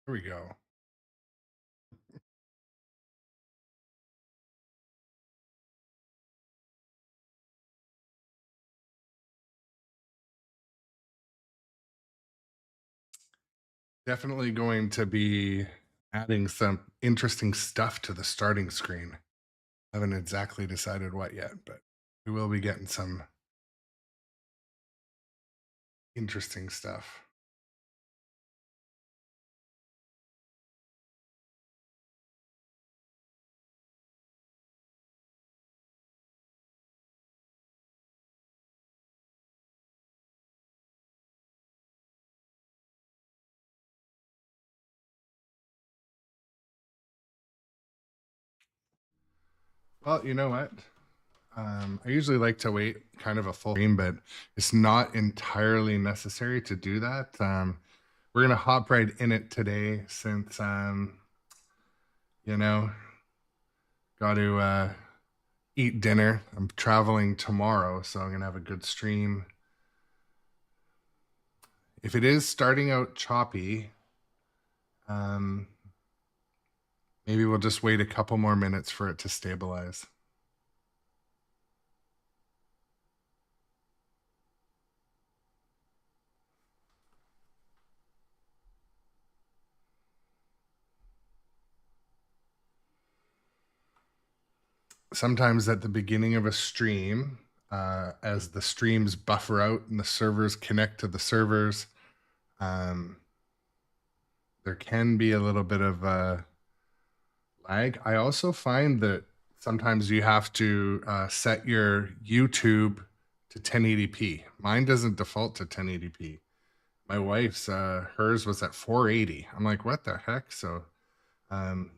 Here we go. Definitely going to be adding some interesting stuff to the starting screen. Haven't exactly decided what yet, but we will be getting some interesting stuff. Well, you know what? I usually like to wait kind of a full stream, but it's not entirely necessary to do that. We're gonna hop right in it today since you know, got to eat dinner. I'm traveling tomorrow, so I'm gonna have a good stream. If it is starting out choppy, um, maybe we'll just wait a couple more minutes for it to stabilize. Sometimes at the beginning of a stream, as the streams buffer out and the servers connect to the servers, um, there can be a little bit of lag. I also find that sometimes you have to set your YouTube to 1080p. Mine doesn't default to 1080p. My wife's, hers was at 480. I'm like, what the heck? So um,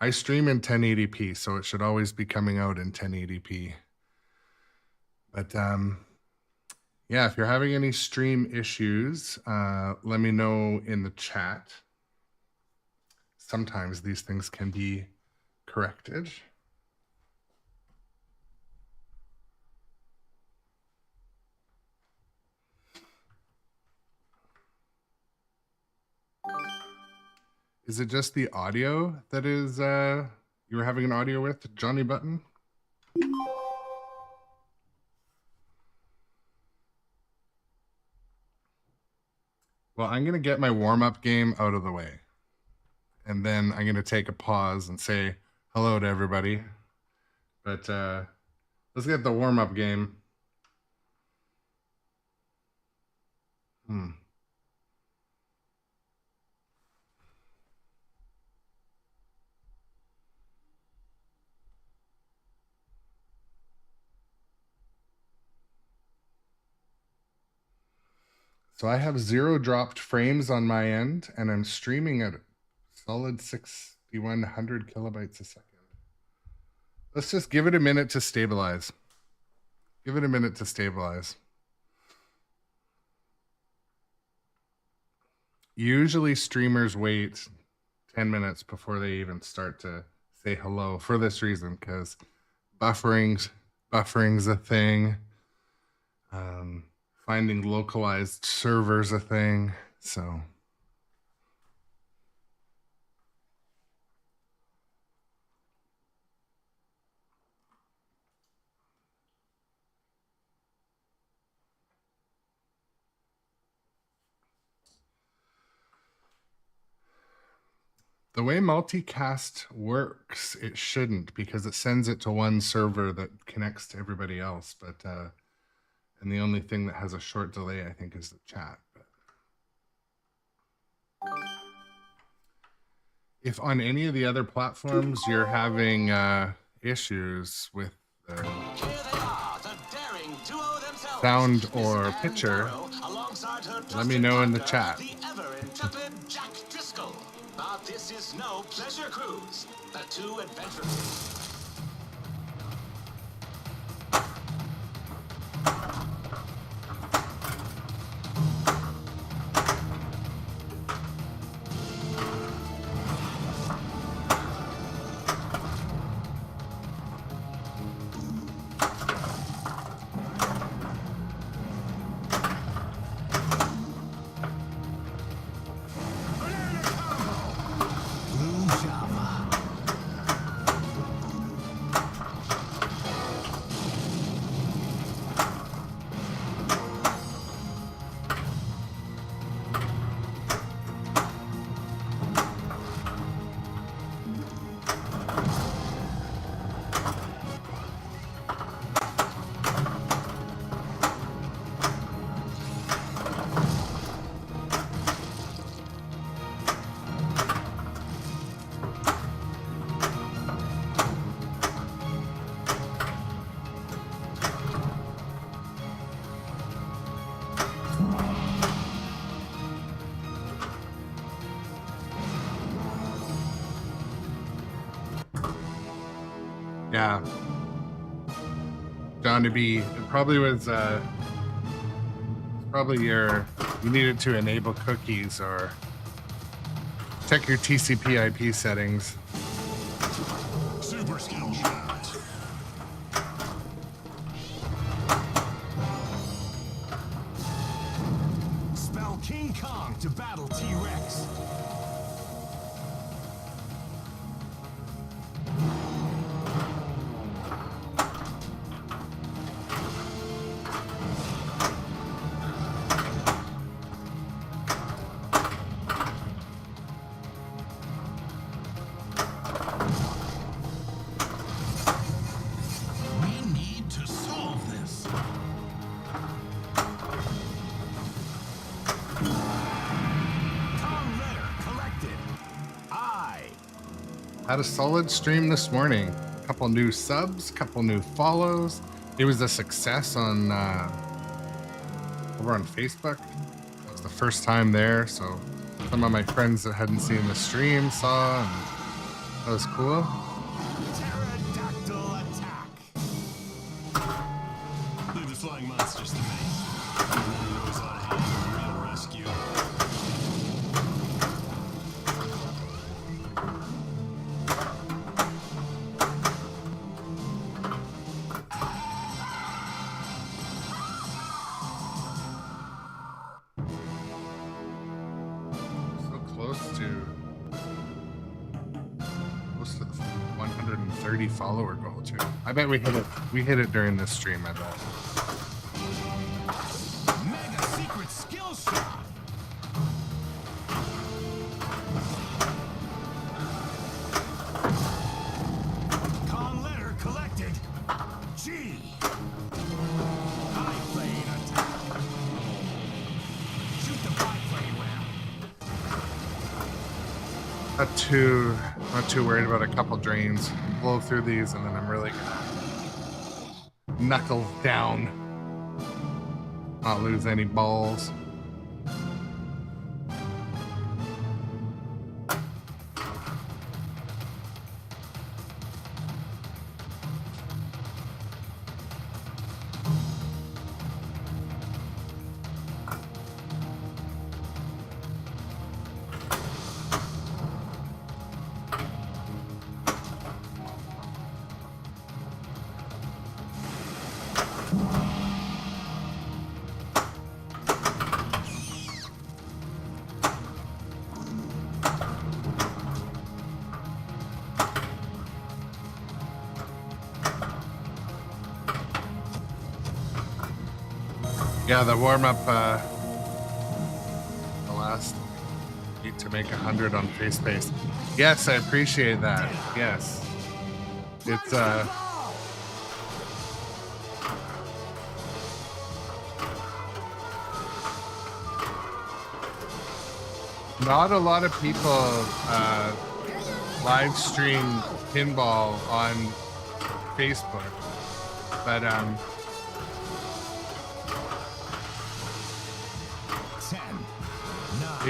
I stream in 1080p, so it should always be coming out in 1080p. But yeah, if you're having any stream issues, let me know in the chat. Sometimes these things can be corrected. Is it just the audio that is you were having an audio with, Johnny Button? Well, I'm gonna get my warm-up game out of the way. And then I'm gonna take a pause and say hello to everybody. But let's get the warm-up game. So I have 0 dropped frames on my end, and I'm streaming at solid 6,100 kilobytes a second. Let's just give it a minute to stabilize. Give it a minute to stabilize. Usually streamers wait 10 minutes before they even start to say hello for this reason, because buffering's a thing. Finding localized servers a thing. So the way multicast works, it shouldn't, because it sends it to one server that connects to everybody else. But and the only thing that has a short delay, I think, is the chat. But if on any of the other platforms you're having issues with sound or picture, let me know in the chat. But this is no pleasure cruise. The two adventurers. Yeah. Johnny B. It probably was probably you needed to enable cookies or check your TCP/IP settings. Super skill shot. Spell King Kong to battle T-Rex. Had a solid stream this morning. A couple new subs, couple new follows. It was a success on over on Facebook. It was the first time there, so some of my friends that hadn't seen the stream saw, and that was cool. Pterodactyl attack. Leave the flying monsters to me. Knows how to handle a real rescue. Follower goal too. I bet we hit it. We hit it during this stream. I bet. Mega secret skill shot. Con letter collected. G. Biplane attack. Shoot the biplane round. Not too worried about a couple drains. Blow through these, and then I'm really gonna knuckle down, not lose any balls. Yeah, the warm-up, the last need to make 100 on FacePace. Yes, I appreciate that. Yes. It's, not a lot of people live stream pinball on Facebook, but, 10, 9,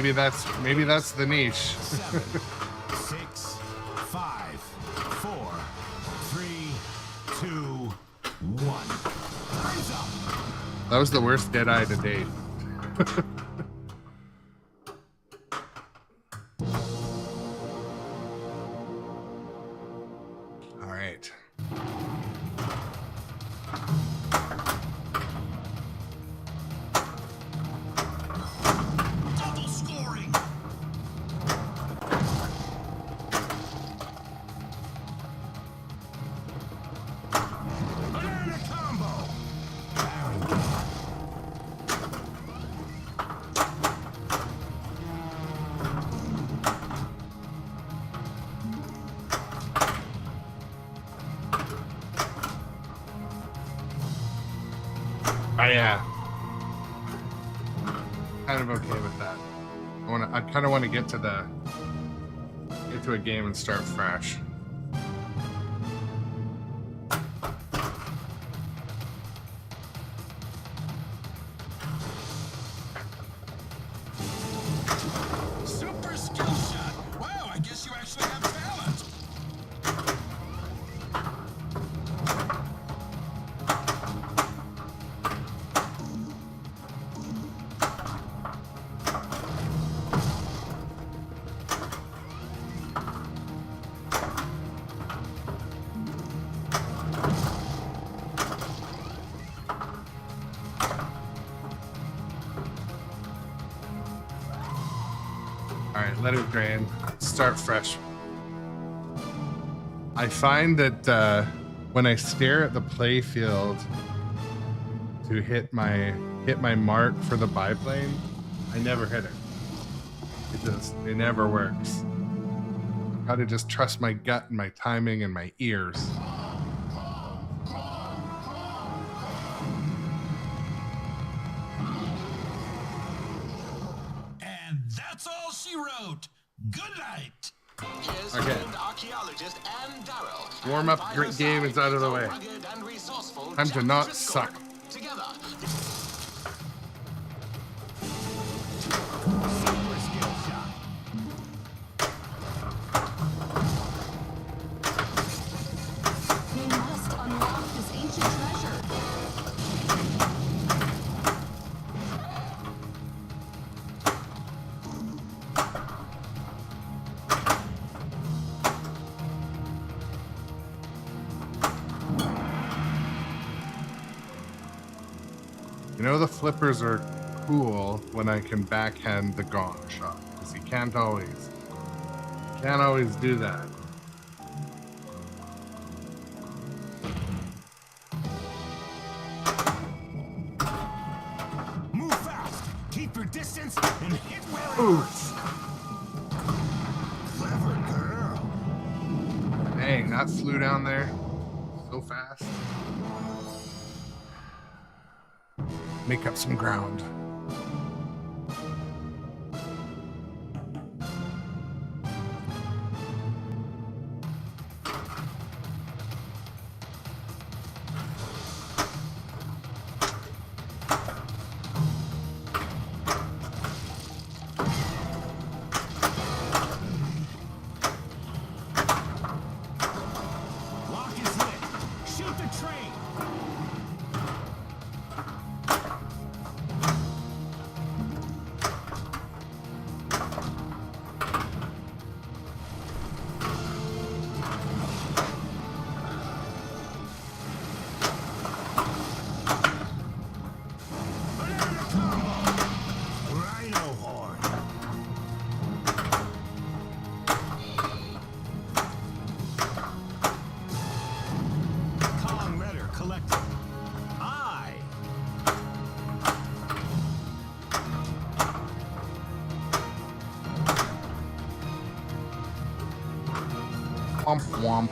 maybe that's the niche. 7, 6, 5, 4, 3, 2, 1. Time's up. That was the worst Deadeye to date. All right. Double scoring. Banana combo. Yeah. Kind of okay with that. I kind of want to get to a game and start fresh. Super skill shot. Wow, I guess you actually have talent. All right, let it drain. Start fresh. I find that when I stare at the play field to hit my mark for the biplane, I never hit it. It never works. I've got to just trust my gut and my timing and my ears. And that's all she wrote. Good night. Here's Okay. famed archaeologist Ann Darrow. Warm up, great game is out of the way. Time to not suck. Together. Super skill shot. We must unlock this ancient treasure. You know, the flippers are cool when I can backhand the gong shot, because you can't always do that. Move fast. Keep your distance and hit where it Ooh. hurts. Clever girl. Dang, that flew down there so fast. Make up some ground. Lock is lit. Shoot the train. Banana combo. Rhino horn. Kong letter collected. I. Womp womp.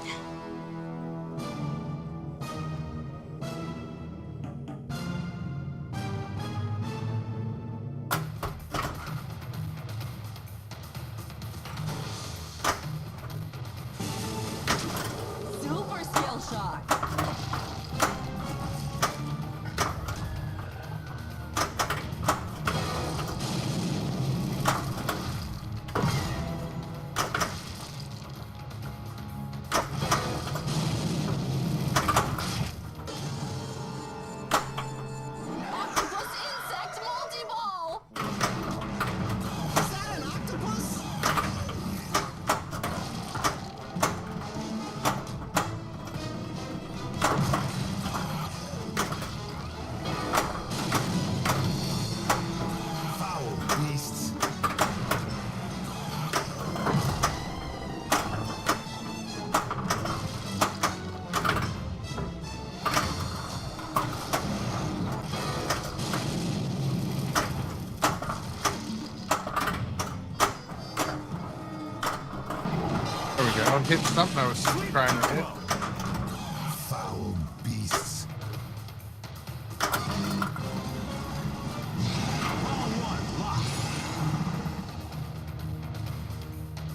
Super skill shot. Octopus insect multi-ball. Is that an octopus? Foul beasts. There we go. Hit something I was trying to hit. Foul beasts. All one, lock.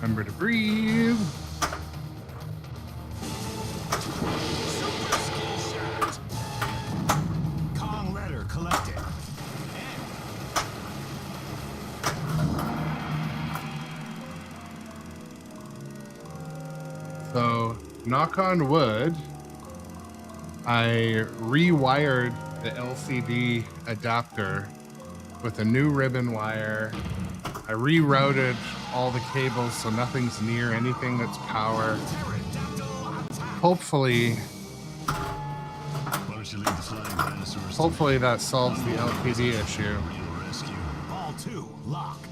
Remember to breathe. Super skill shot. Kong letter collected. So, knock on wood, I rewired the LCD adapter with a new ribbon wire. I rerouted all the cables so nothing's near anything that's power. Pterodactyl attack. Hopefully, Why don't you leave the flying dinosaurs? hopefully that solves the LCD issue. Real rescue. Ball two, locked.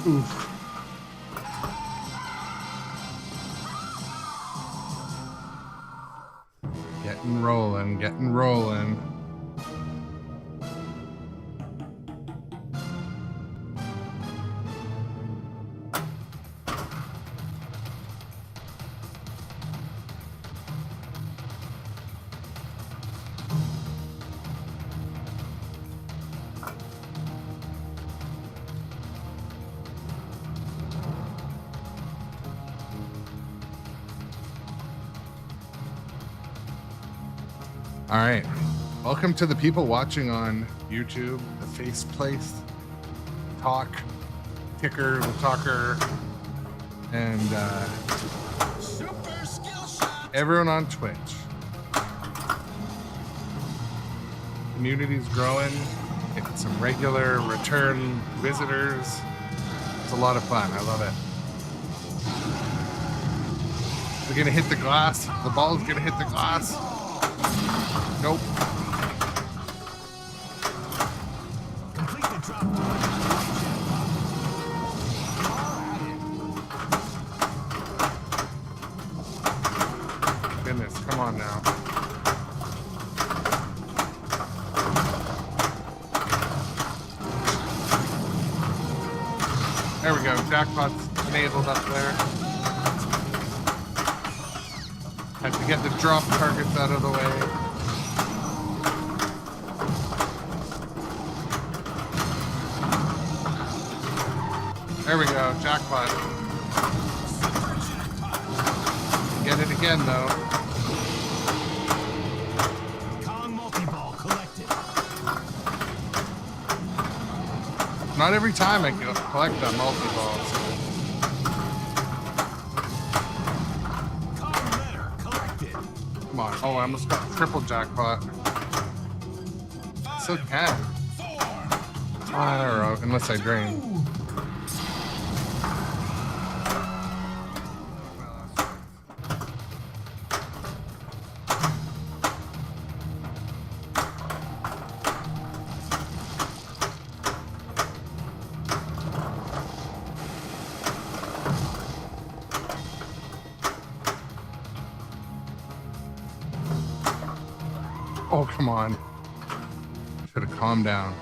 Oof. Getting rolling, getting rolling. All right. Welcome to the people watching on YouTube, the faceplace, talk, ticker, the talker, and Super skill shot. everyone on Twitch. Community's growing. Getting some regular return visitors. It's a lot of fun. I love it. We're gonna hit the glass. The ball's gonna hit the glass. Nope. Complete the drop. Goodness, come on now. There we go. Jackpot's enabled up there. Have to get the drop targets out of the way. There we go, jackpot. Get it again, though. Kong multi-ball collected. Not every time I can collect that multi-ball. Kong letter collected. Come on. Oh, I almost got triple jackpot. Still can. I don't know, unless I drain. Oh, come on. Should have calmed down.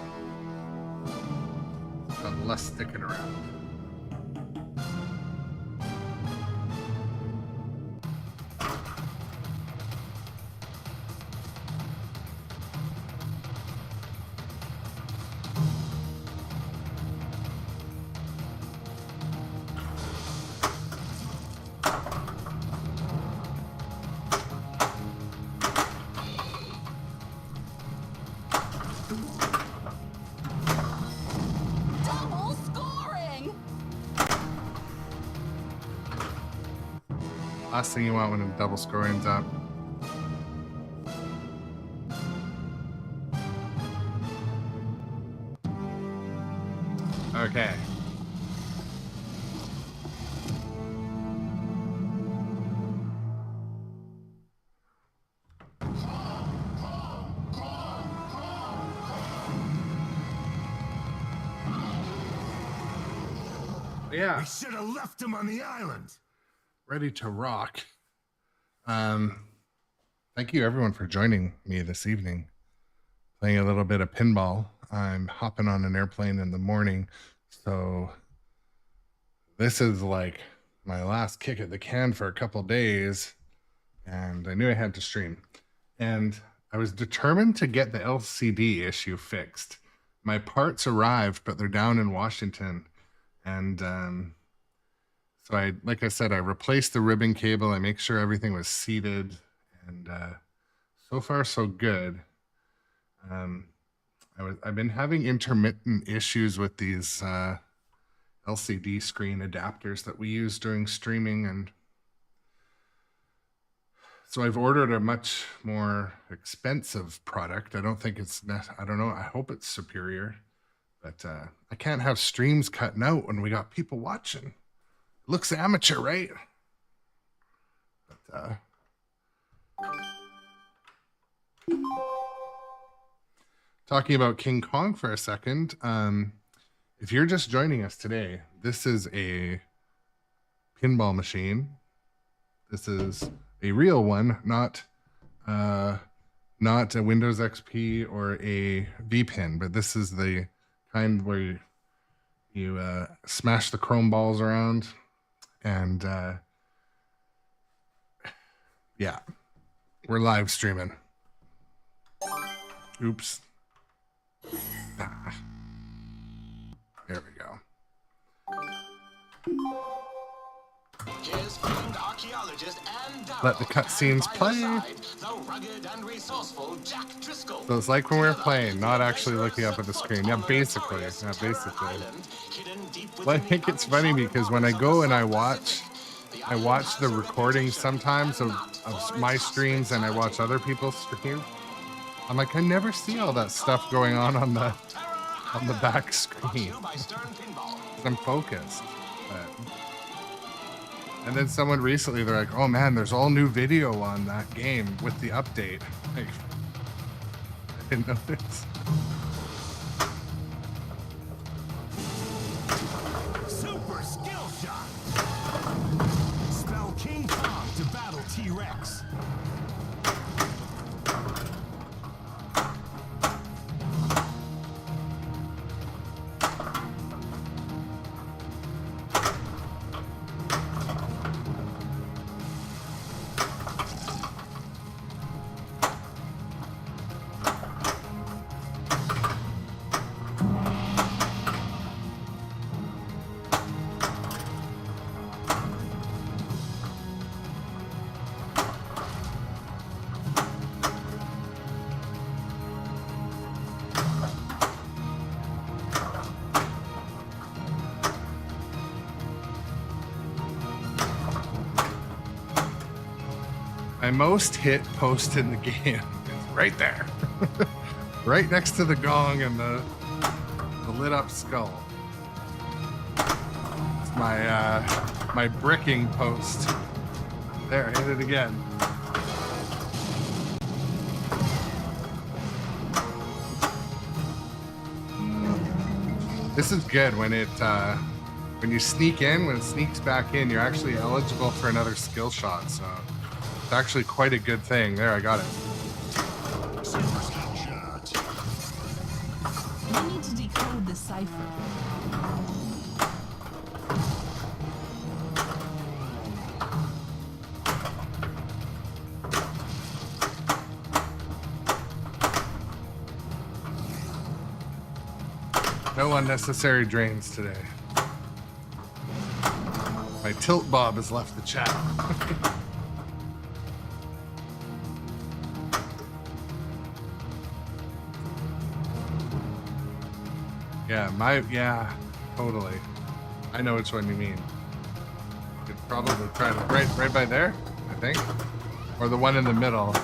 Got less sticking around. Double scoring! Last thing you want when a double scoring's up. Okay. Yeah. We should have left him on the island. Ready to rock. Thank you everyone for joining me this evening. Playing a little bit of pinball. I'm hopping on an airplane in the morning, so this is like my last kick at the can for a couple days, and I knew I had to stream. And I was determined to get the LCD issue fixed. My parts arrived, but they're down in Washington. And so like I said, I replaced the ribbon cable. I make sure everything was seated, and so far so good. I've been having intermittent issues with these LCD screen adapters that we use during streaming, and so I've ordered a much more expensive product. I don't think it's I don't know. I hope it's superior. But I can't have streams cutting out when we got people watching. Looks amateur, right? But, talking about King Kong for a second. If you're just joining us today, This is a pinball machine. This is a real one, not a Windows XP or a VPin, but this is the kind where you smash the chrome balls around, and yeah, we're live streaming. Oops. Ah. There we go. Here's famed archaeologist and Darryl. Let the cutscenes play. The rugged and resourceful Jack Driscoll. So it's like when we're playing, not actually looking up at the screen. Yeah, basically. Yeah, basically. Well, I think it's funny because when I go and I watch the recordings sometimes of my streams, and I watch other people's streams. I'm like, I never see all that stuff going on the back screen. I'm focused. But... And then someone recently, they're like, oh man, there's all new video on that game with the update. Like, I didn't notice. Super skill shot. Spell King Kong to battle T-Rex. My most hit post in the game is right there. Right next to the gong and the lit up skull. It's my bricking post. There, hit it again. This is good when when you sneak in, when it sneaks back in, you're actually eligible for another skill shot, so it's actually quite a good thing. There, I got it. Super skill shot. We need to decode the cipher. No unnecessary drains today. My tilt bob has left the chat. Yeah, totally. I know which one you mean. You could probably try to right by there, I think. Or the one in the middle.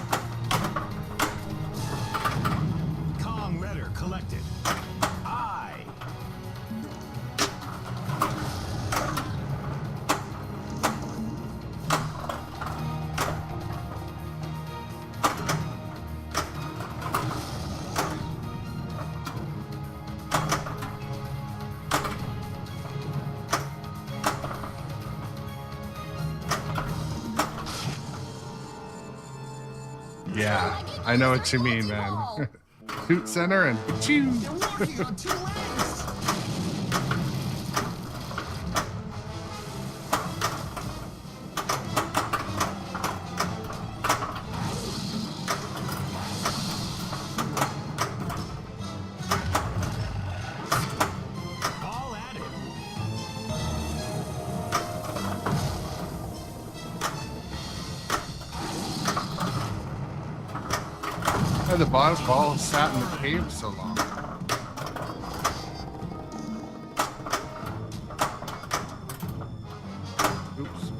Kong letter collected. I. Yeah, I know what you mean, man. Shoot center and chew. You're walking on two legs. All at it. The bottom ball sat in the cave so long. Oops.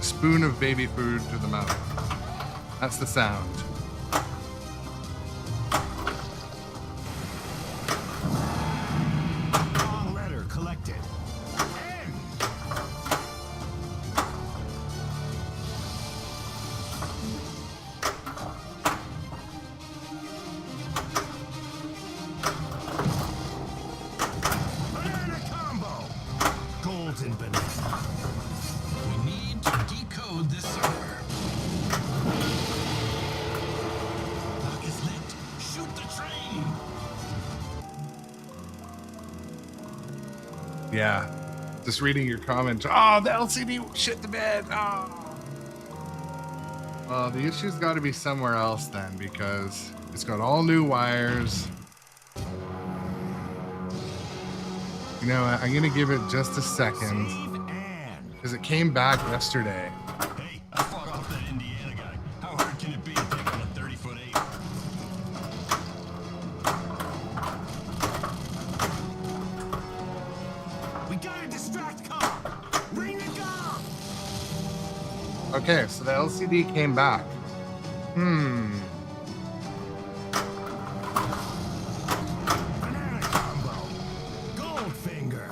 spoon of baby food to the mouth. That's the sound. Wrong letter collected. N. Banana combo. Golden banana. We need to decode this server. Lock is lit. Shoot the train. Yeah. Just reading your comment. Oh, the LCD shit the bed. Oh. Well, the issue's got to be somewhere else then, because it's got all new wires. You know what? I'm gonna give it just a second, Save and. because it came back yesterday. Hey, I fought off that Indiana guy. How hard can it be to take on a 30-foot-8? We gotta distract Kong. Ring the gong. Okay, so the LCD came back. Banana combo. Goldfinger.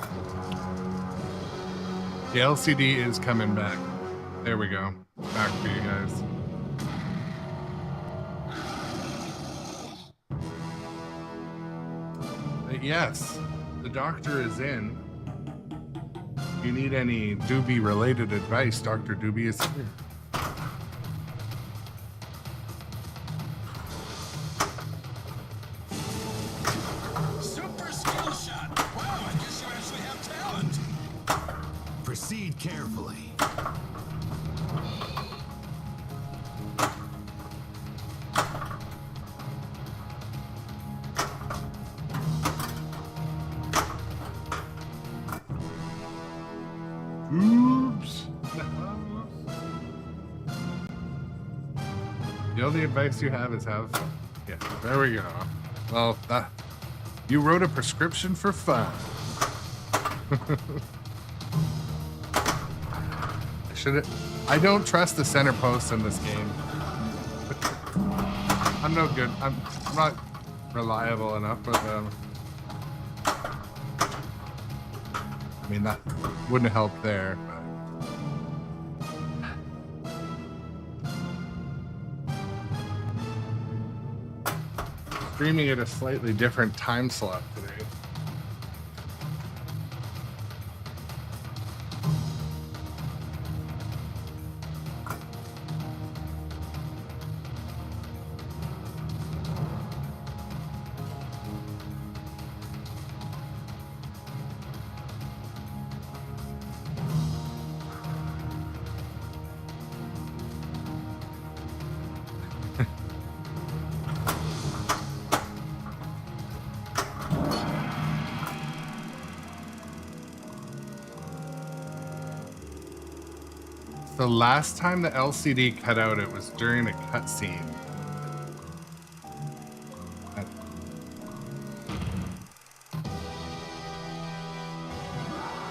The LCD is coming back. There we go. Back for you guys. But yes, the doctor is in. If you need any Doobie related advice, Dr. Doobie is here. Super skill shot. Wow, I guess you actually have talent. Proceed carefully. Oops. The only advice you have is have. Yeah, there we go. Well, that you wrote a prescription for fun. I don't trust the center post in this game. I'm no good. I'm not reliable enough with them. I mean, that wouldn't help there. But streaming at a slightly different time slot today. The last time the LCD cut out, it was during a cutscene.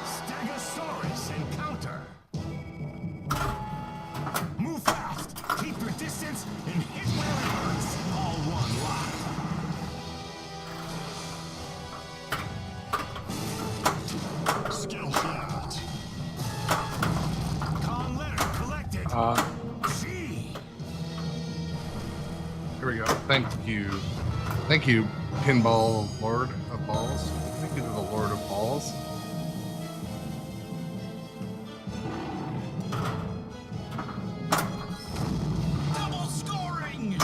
Stegosaurus encounter. Move fast. Keep your distance and hit where it hurts. All one lock. Skill shot. Kong letter collected. G. Here we go. Thank you. Thank you, Pinball Lord of Balls. Thank you to the Lord of Balls. Double scoring.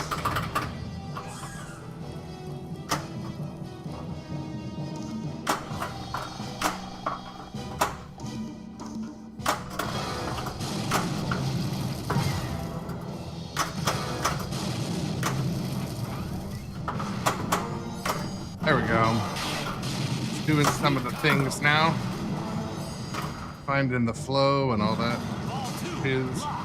There we go. It's doing some of the things now. Finding the flow and all that. Ball two. Is Lock.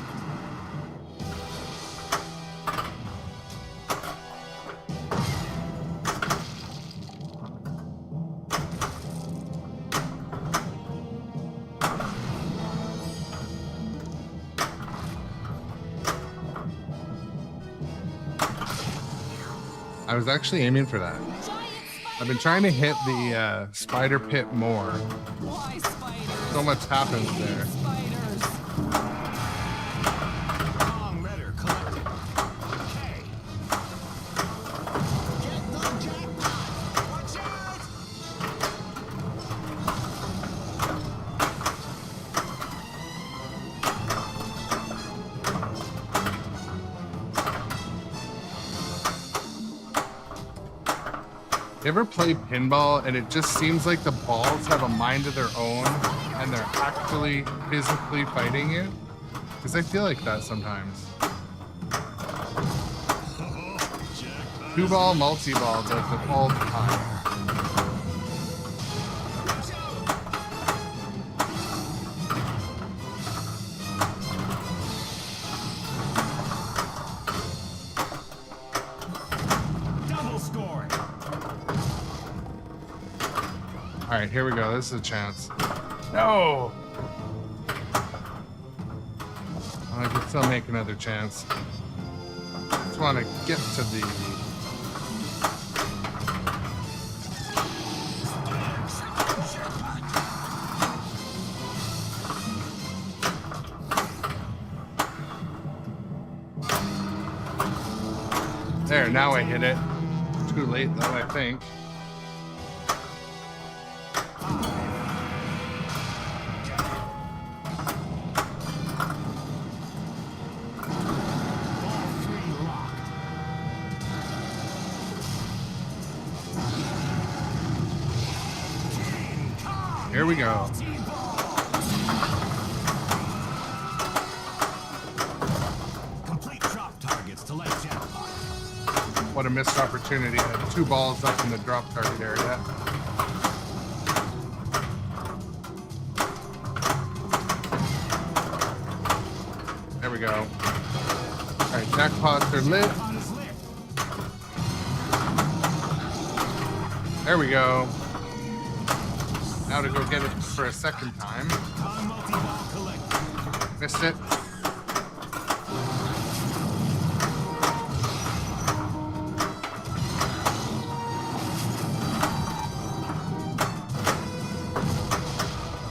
I was actually aiming for that. Giant spider. I've been trying to hit the spider pit more. Why spiders? So much happens there. Spiders. Wrong letter collected. K. Get the jackpot! Watch out! You ever play pinball and it just seems like the balls have a mind of their own and they're actually physically fighting you? Because I feel like that sometimes. Jackpot. 2-ball, multi-ball does it all the time. Double scoring. All right, here we go. This is a chance. No! I can still make another chance. Just want to get to the... There, now I hit it. Too late though, I think. Ball 3 locked. Here we go. Complete drop targets to light jackpot. What a missed opportunity. I had 2 balls up in the drop target area. There we go. All right, jackpots are lit. Pot is lit. There we go. Now to go get it for a second time. Con multi-ball collected. Missed it.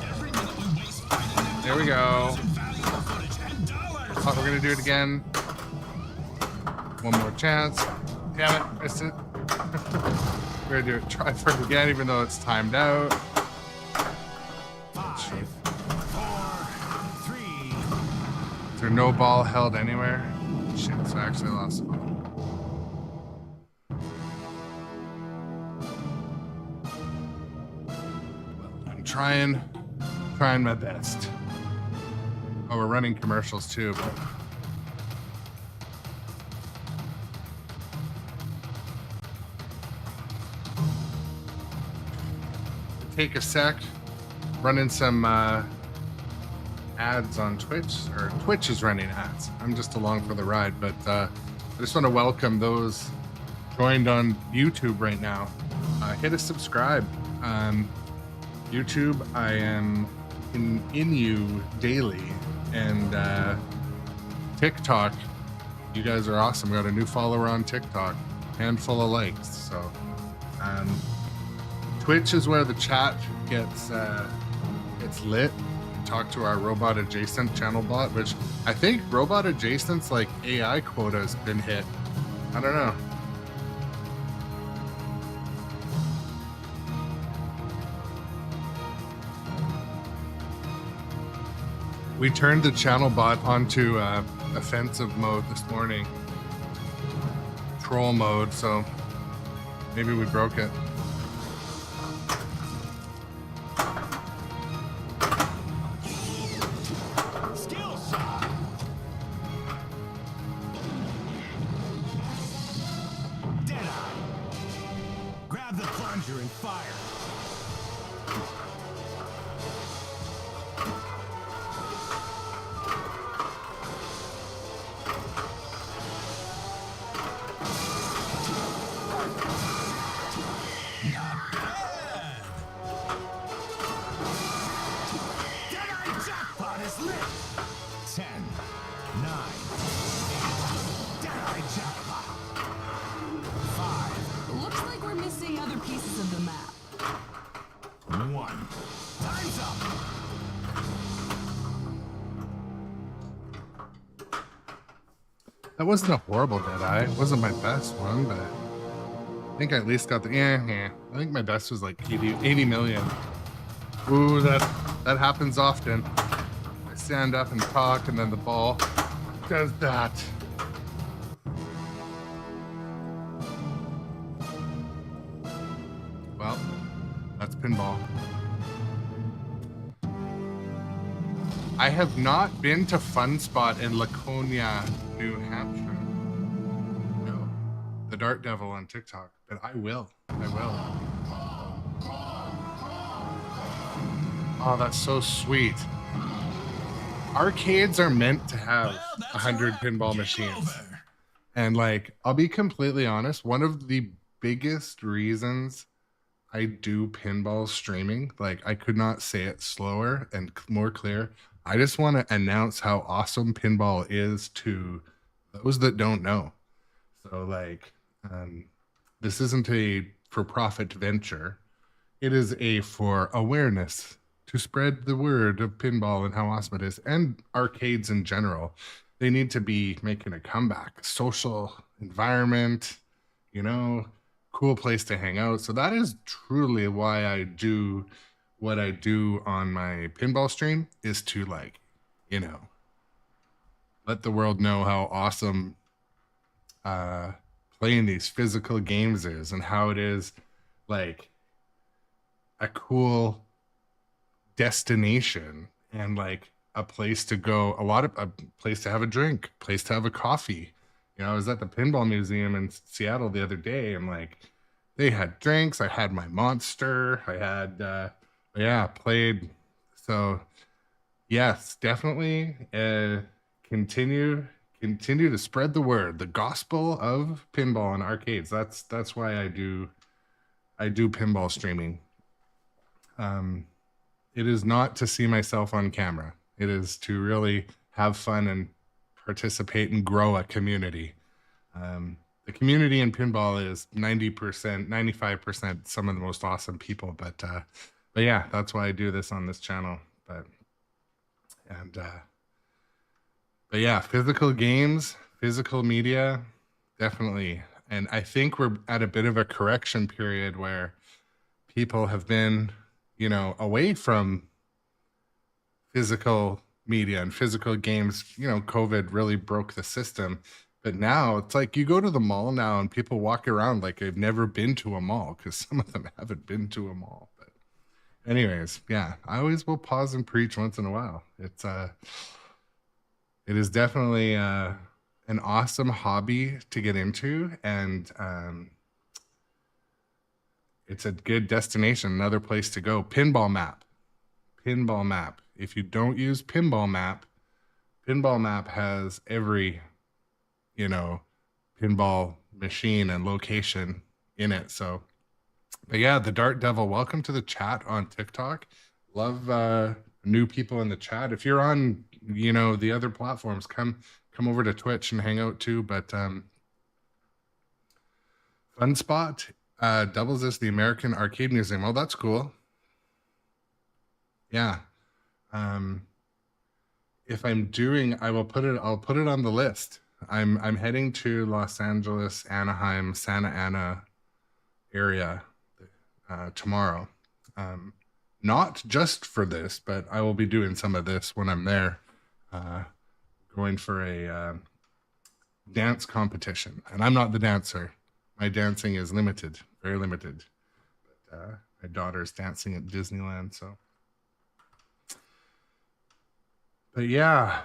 Every minute we waste finding them There we go. valuable footage and dollars. Oh, we're gonna do it again. One more chance. Damn it, missed it. We're gonna do it. Try for it again, even though it's timed out. 5, 4, 3. Is there no ball held anywhere? Shit, so I actually lost the ball. Well, I'm trying my best. Oh, we're running commercials too, but take a sec, running some ads on Twitch, or Twitch is running ads. I'm just along for the ride, but I just want to welcome those joined on YouTube right now. Hit a subscribe. YouTube, I am in you daily, and TikTok, you guys are awesome. We got a new follower on TikTok, handful of likes. So Twitch is where the chat gets lit. Talk to our robot adjacent channel bot, which I think robot adjacent's like AI quota has been hit. I don't know. We turned the channel bot onto offensive mode this morning, troll mode, so maybe we broke it. Skill shot. Deadeye. Grab the plunger and fire. Deadeye jackpot is lit. 10, 9, 8. Deadeye jackpot. 5, That wasn't a horrible dead eye. It wasn't my best one, but I think I at least got the I think my best was like 80 million. Ooh, that happens often. I stand up and talk, and then the ball does that. Well, that's pinball. I have not been to Fun Spot in Laconia, New Hampshire. No, the Dart Devil on TikTok, but I will. I will. Oh, that's so sweet. Arcades are meant to have 100 pinball machines. And like, I'll be completely honest, one of the biggest reasons I do pinball streaming, like I could not say it slower and more clear. I just want to announce how awesome pinball is to those that don't know. So like, this isn't a for-profit venture. It is a for awareness, to spread the word of pinball and how awesome it is, and arcades in general. They need to be making a comeback. Social environment, you know, cool place to hang out. So that is truly why I do what I do on my pinball stream, is to like, you know, let the world know how awesome playing these physical games is, and how it is like a cool destination and like a place to go, a place to have a drink, place to have a coffee. You know, I was at the Pinball Museum in Seattle the other day, and like they had drinks. I had my Monster. I had played. So yes, definitely continue to spread the word, the gospel of pinball and arcades. That's why I do pinball streaming. It is not to see myself on camera. It is to really have fun and participate and grow a community. The community in pinball is 90%, 95% some of the most awesome people. But yeah, that's why I do this on this channel. But yeah, physical games, physical media, definitely. And I think we're at a bit of a correction period where people have been, you know, away from physical media and physical games. You know, COVID really broke the system. But now it's like you go to the mall now and people walk around like they've never been to a mall, because some of them haven't been to a mall. But anyways, yeah, I always will pause and preach once in a while. It is definitely an awesome hobby to get into, and it's a good destination, another place to go. Pinball map. If you don't use pinball map has every, you know, pinball machine and location in it. So, but yeah, the Dart Devil, welcome to the chat on TikTok. Love new people in the chat. If you're on, you know, the other platforms, come over to Twitch and hang out too. But Fun Spot doubles as the American Arcade Museum. Oh, that's cool. Yeah. If I'm doing, I'll put it on the list. I'm heading to Los Angeles, Anaheim, Santa Ana area tomorrow. Not just for this, but I will be doing some of this when I'm there. Going for a dance competition, and I'm not the dancer. My dancing is limited, very limited. But my daughter's dancing at Disneyland, so. But yeah,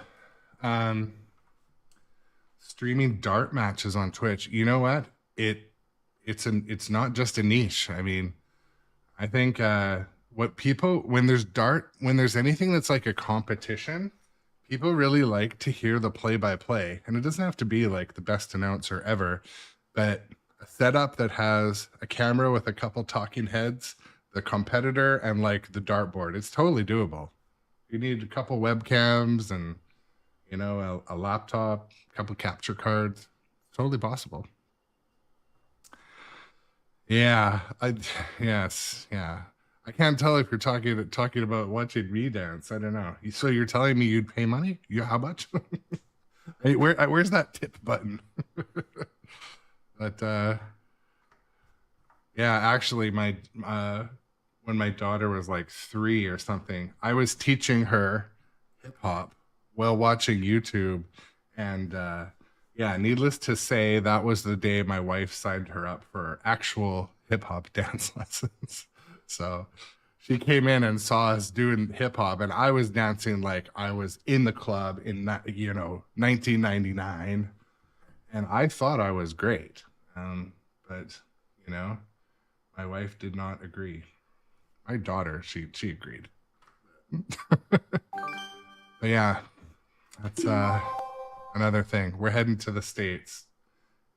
streaming dart matches on Twitch. You know what? It's not just a niche. I mean, I think when there's anything that's like a competition, people really like to hear the play-by-play, and it doesn't have to be like the best announcer ever, but a setup that has a camera with a couple talking heads, the competitor, and like the dartboard. It's totally doable. You need a couple webcams and, you know, a laptop, a couple capture cards. Totally possible. Yeah, yes, yeah. I can't tell if you're talking about watching me dance. I don't know. So you're telling me you'd pay money? How much? Hey, where's that tip button? But yeah, actually, my when my daughter was like 3 or something, I was teaching her hip hop while watching YouTube, and yeah, needless to say, that was the day my wife signed her up for actual hip hop dance lessons. So she came in and saw us doing hip hop, and I was dancing like I was in the club in that 1999, and I thought I was great. But my wife did not agree. My daughter, she agreed. But yeah, that's another thing. We're heading to the States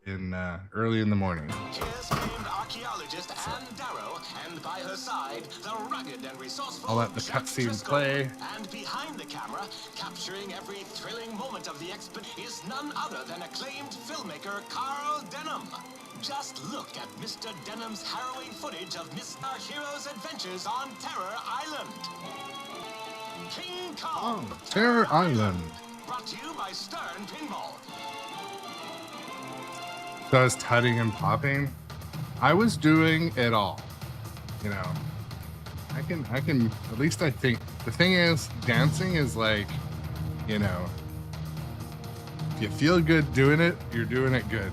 in early in the morning. Here's famed archaeologist Anne Darrow, and by her side, the rugged and resourceful I'll let the Jack cutscene Driscoll. play. And behind the camera, capturing every thrilling moment of the expedition, is none other than acclaimed filmmaker Carl Denham. Just look at Mr. Denham's harrowing footage of Our Hero's adventures on Terror Island. King Kong, Terror Island. brought to you by Stern Pinball. So I was tutting and popping. I was doing it all. I can at least I think. The thing is, dancing is like, if you feel good doing it, you're doing it good.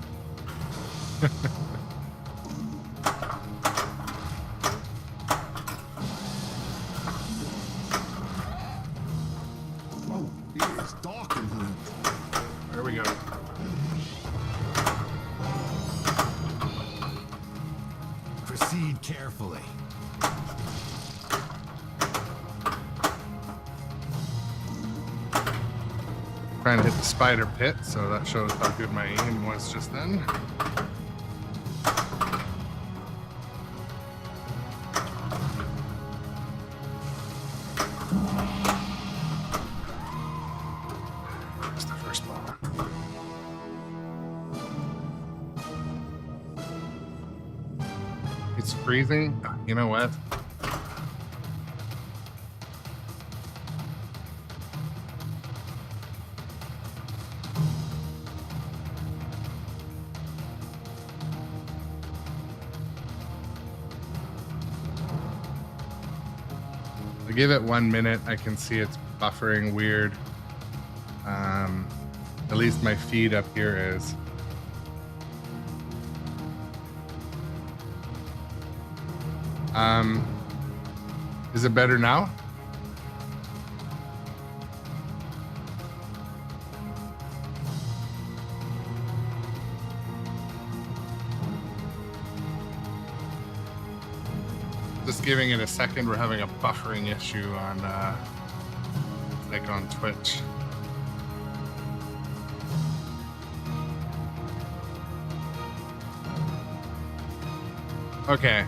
Oh, it's dark in here. There we go. Proceed carefully. Trying to hit the spider pit, so that shows how good my aim was just then. There's the first ball. It's freezing. You know what? I give it 1 minute. I can see it's buffering weird. At least my feed up here is. Is it better now? Just giving it a second. We're having a buffering issue on like on Twitch. Okay.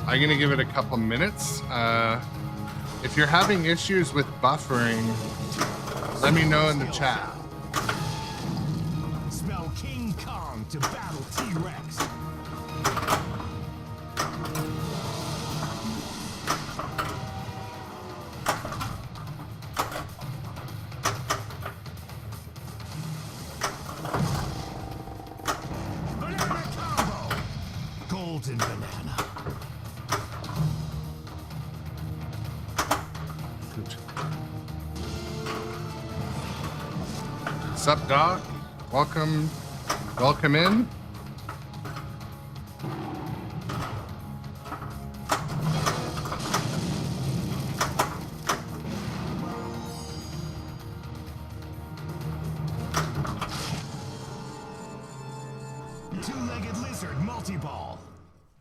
I'm gonna give it a couple minutes. If you're having issues with buffering, let me know in the chat. Smell King Kong to battle T-Rex. Banana combo. Golden banana. Sup, Doc? Welcome in. Two-legged lizard multi-ball.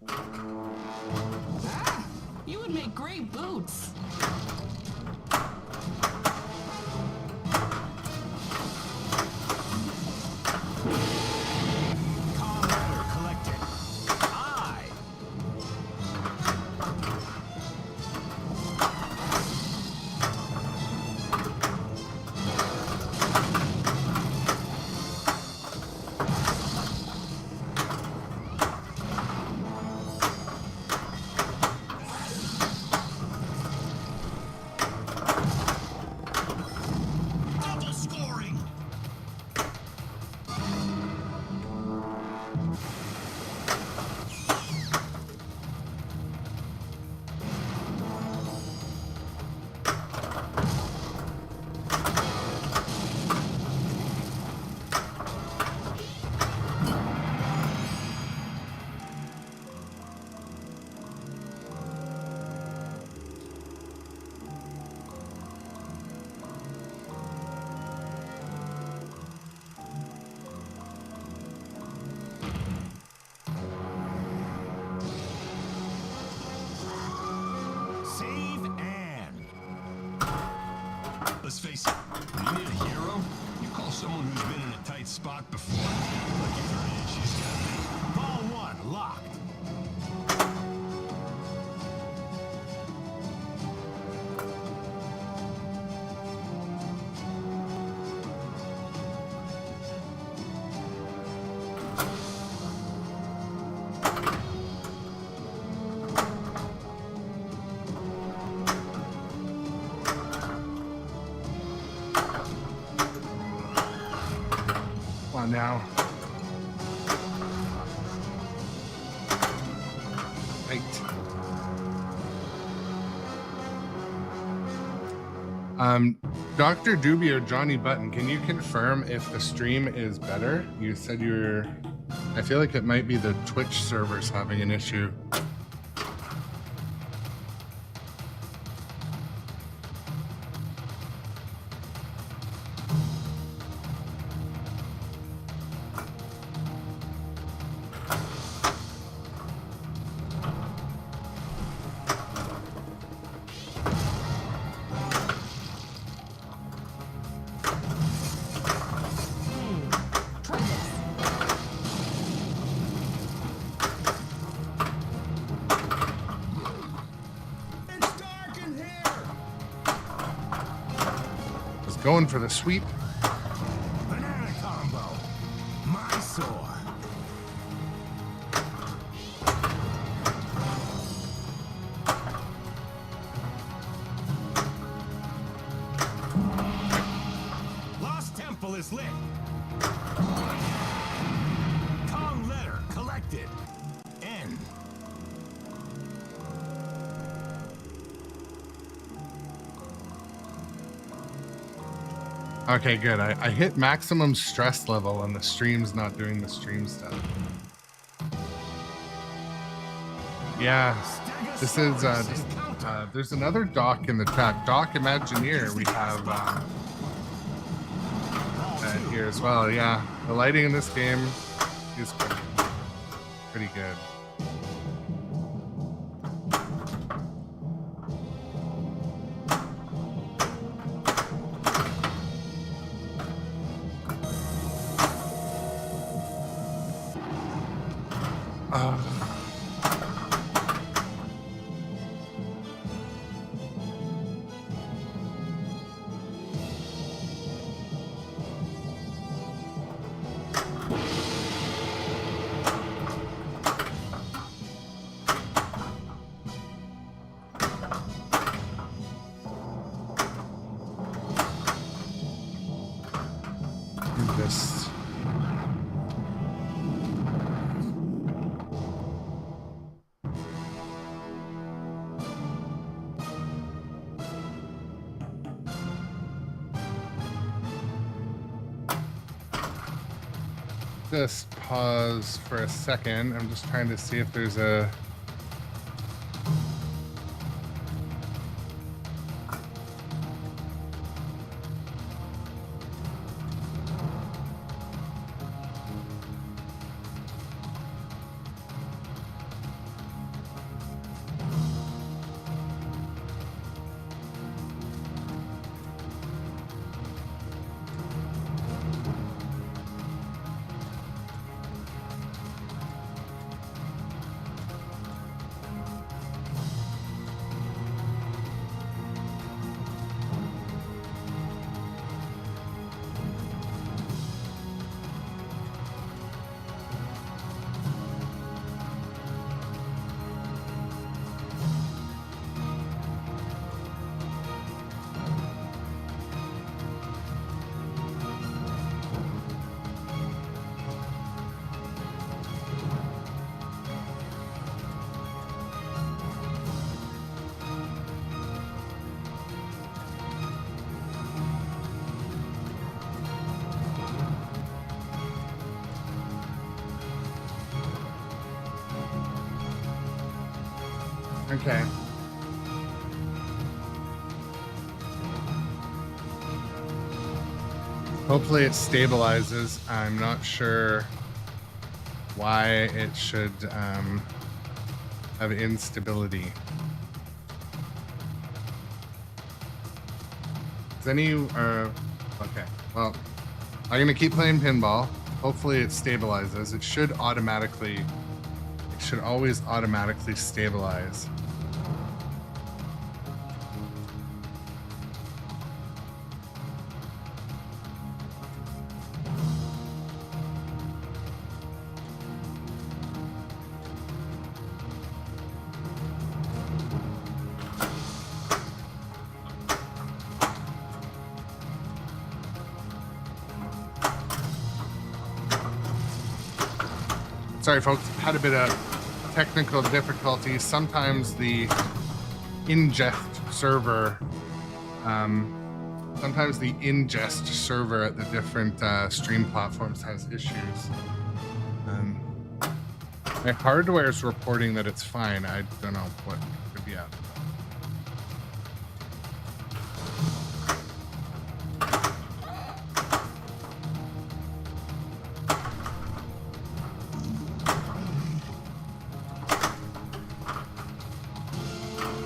Ah, you would make great boots. Calm letter collected. I. let's face it. When you need a hero, you call someone who's been in a tight spot before. Lucky for you, she's got me. Ball one, locked. Come on now. Right. Dr. Doobie or Johnny Button, can you confirm if the stream is better? You said you were... I feel like it might be the Twitch servers having an issue. Try this. It's dark in here. Was going for the sweep. Banana combo. My sword. Lost Temple is lit. Kong letter collected. N. Okay, good. I hit maximum stress level and the stream's not doing the stream stuff. Yeah, this is there's another doc in the chat. Doc Imagineer we have here as well. Yeah, the lighting in this game is pretty good. This. Just pause for a second. I'm just trying to see if there's a... Okay. Hopefully it stabilizes. I'm not sure why it should have instability. Is any okay. Well, I'm gonna keep playing pinball. Hopefully it stabilizes. It should always automatically stabilize. Sorry, folks, had a bit of technical difficulties. Sometimes the ingest server, at the different stream platforms has issues. My hardware is reporting that it's fine. I don't know what could be up.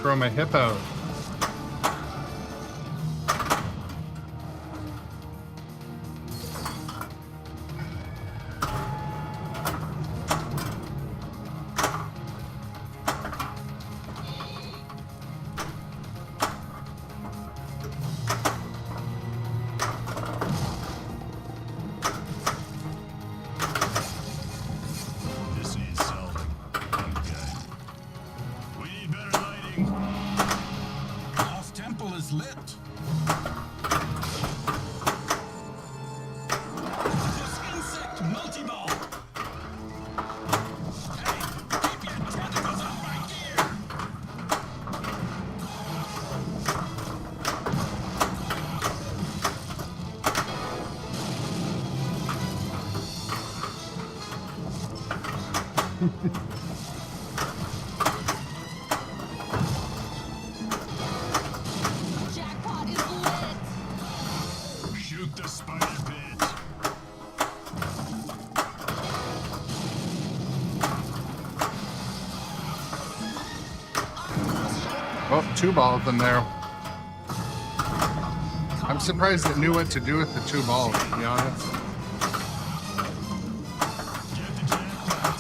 Throw my hip out. This needs solving. Okay. We need better lighting. Off temple is lit. This insect multi-ball. Hey, keep your tentacles off my gear. Jackpot is lit. Shoot the spider pit. Oh, 2 balls in there. I'm surprised it knew what to do with the 2 balls, to be honest. Get the jackpot.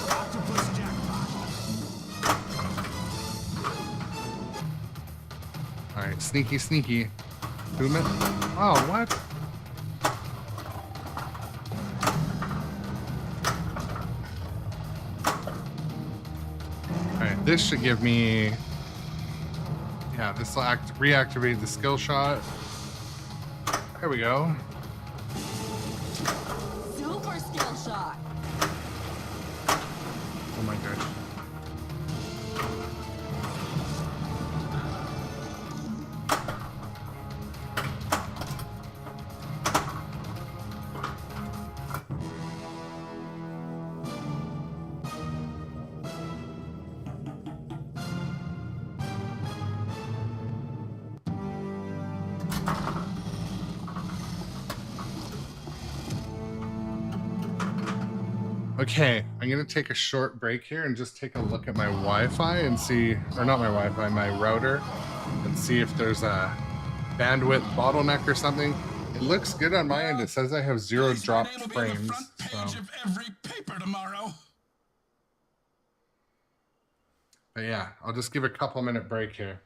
Octopus jackpot. Alright, sneaky, sneaky. 2 minutes. Oh, what? Alright, this should give me... Yeah, this will reactivate the skill shot. There we go. Super skill shot. Oh my gosh. Okay, I'm gonna take a short break here and just take a look at my Wi-Fi and see, or not my Wi-Fi, my router, and see if there's a bandwidth bottleneck or something. It looks good on my end. It says I have 0 Nice, my dropped name will be on the frames. front page So, of every paper tomorrow. but yeah, I'll just give a couple minute break here.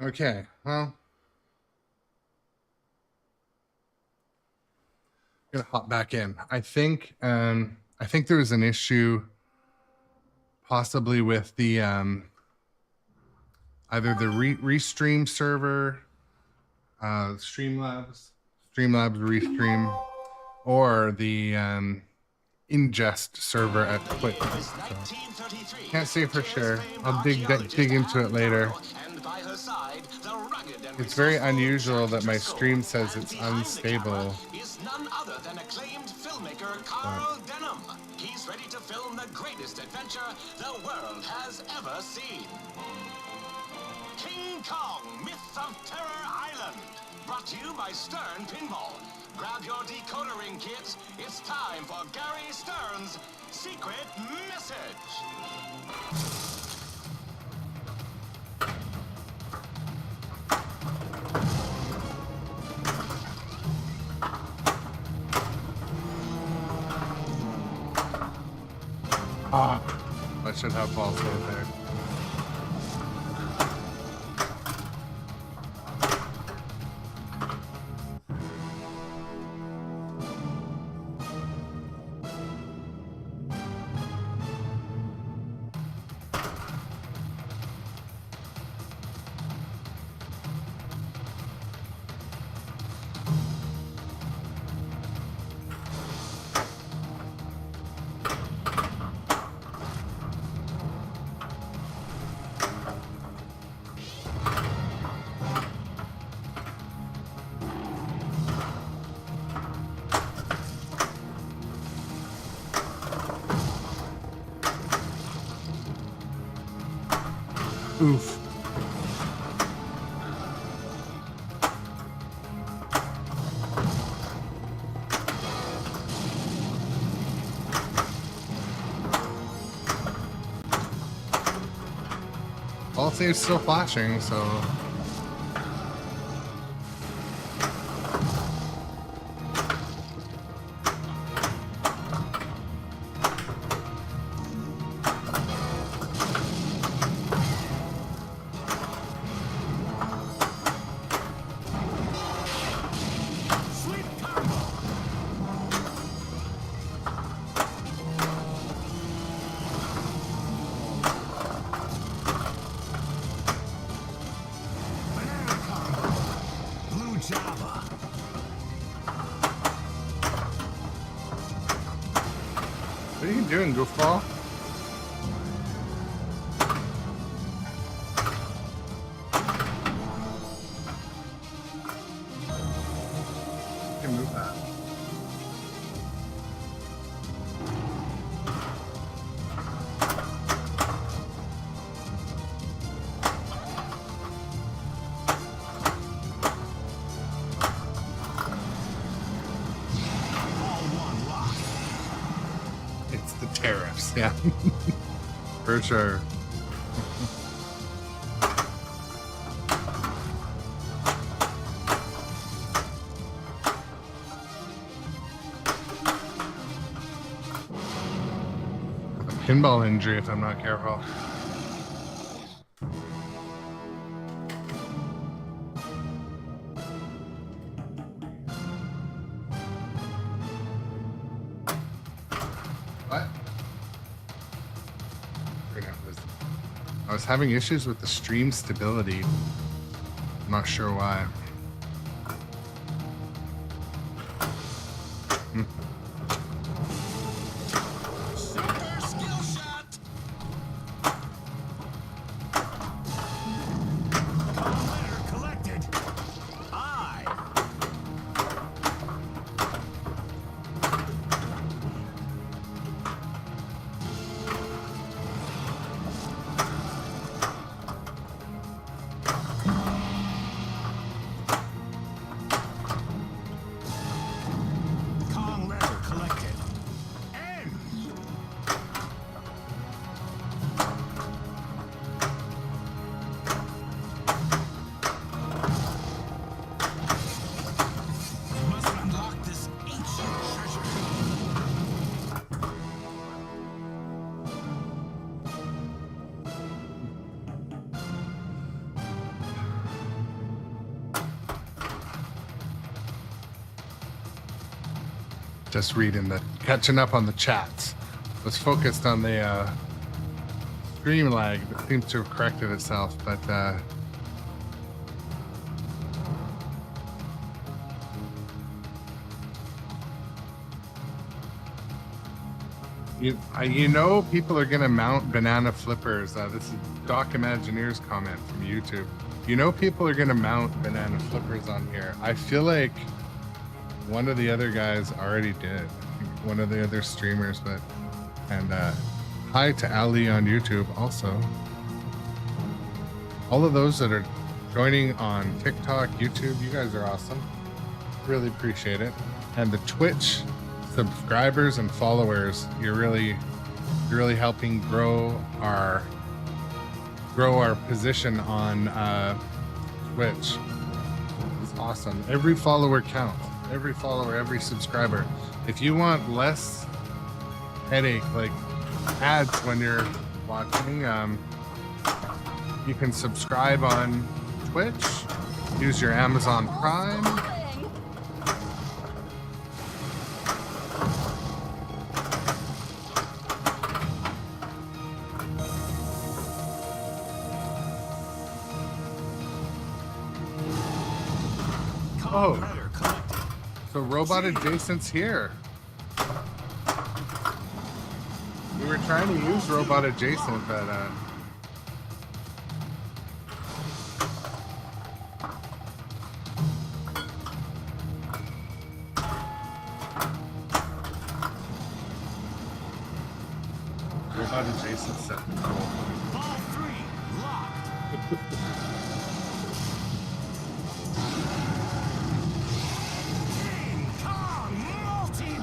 Okay, well, I'm gonna hop back in. I think there was an issue possibly with the either the restream server, Streamlabs restream, or the ingest server at Twitch. So, can't say for sure. I'll dig into it later. It's very unusual that my stream says it's unstable. Is none other than acclaimed filmmaker Carl Denham. He's ready to film the greatest adventure the world has ever seen. King Kong, Myth of Terror Island. Brought to you by Stern Pinball. Grab your decoder ring, kids. It's time for Gary Stern's secret message. I should have ball save there. Oof. Ball save's still flashing, so what are you doing, goofball? You can move that. It's the tariffs, yeah. For sure. A pinball injury if I'm not careful. What? I was having issues with the stream stability. I'm not sure why. Super skill shot. Letter collected. I. just reading the catching up on the chats. Was focused on the stream lag that seems to have corrected itself, but you know, people are gonna mount banana flippers. This is Doc Imagineer's comment from YouTube. You know, people are gonna mount banana flippers on here. I feel like one of the other guys already did. I think one of the other streamers, but and hi to Ali on YouTube also. All of those that are joining on TikTok, YouTube, you guys are awesome. Really appreciate it. And the Twitch subscribers and followers, you're really helping grow our position on Twitch. It's awesome. Every follower counts. Every follower, every subscriber. If you want less headache like ads when you're watching, you can subscribe on Twitch, use your Amazon Prime. Oh, so Robot Adjacent's here. We were trying to use Robot Adjacent, but Robot Adjacent set. Ball 3 locked.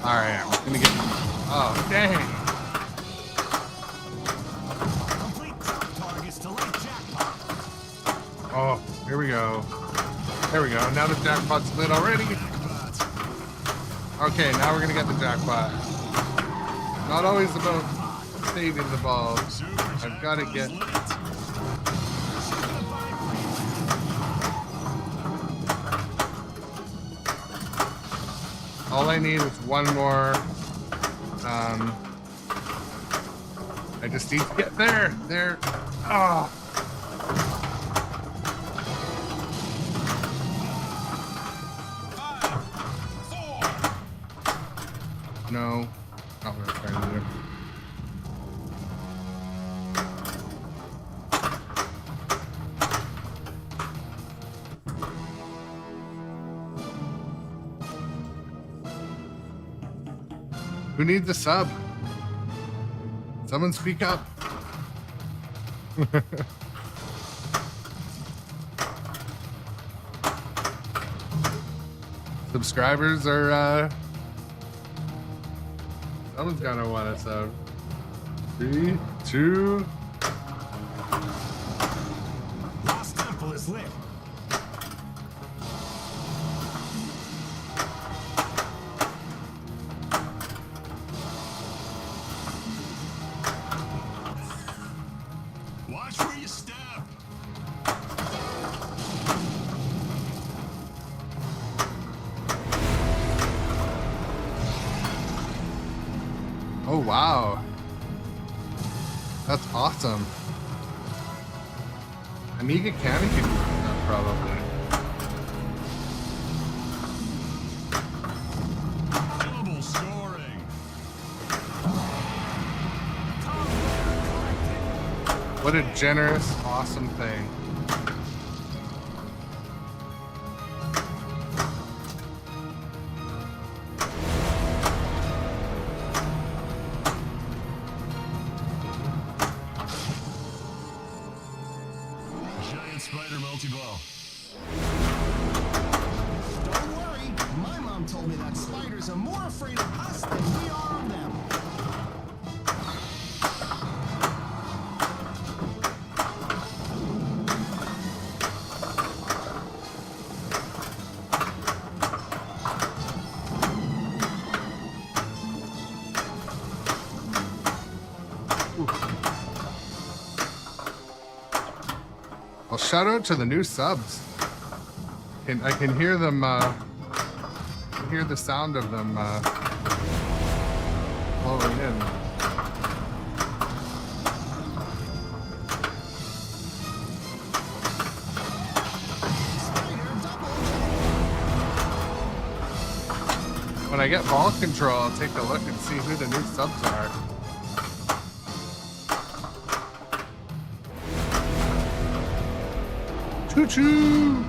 All right, I'm gonna get. Oh, dang. Oh, here we go. There we go. Now the jackpot's lit already. Okay, now we're gonna get the jackpot. Not always about saving the balls. I've got to get. All I need is one more. I just need to get there. There. Oh. No. Not what I'm trying to do. Who needs a sub? Someone speak up. Subscribers are, someone's gonna want a sub. 3, 2. Lost temple is lit. Watch where you step. Oh, wow. That's awesome. Amiga Candy could use that probably. Double scoring. What a generous, awesome thing. Giant spider multi-blow. Don't worry, my mom told me that spiders are more afraid of us than we are of them. Well, shout out to the new subs. I can hear them, hear the sound of them following in. When I get ball control, I'll take a look and see who the new subs are. Choo-choo!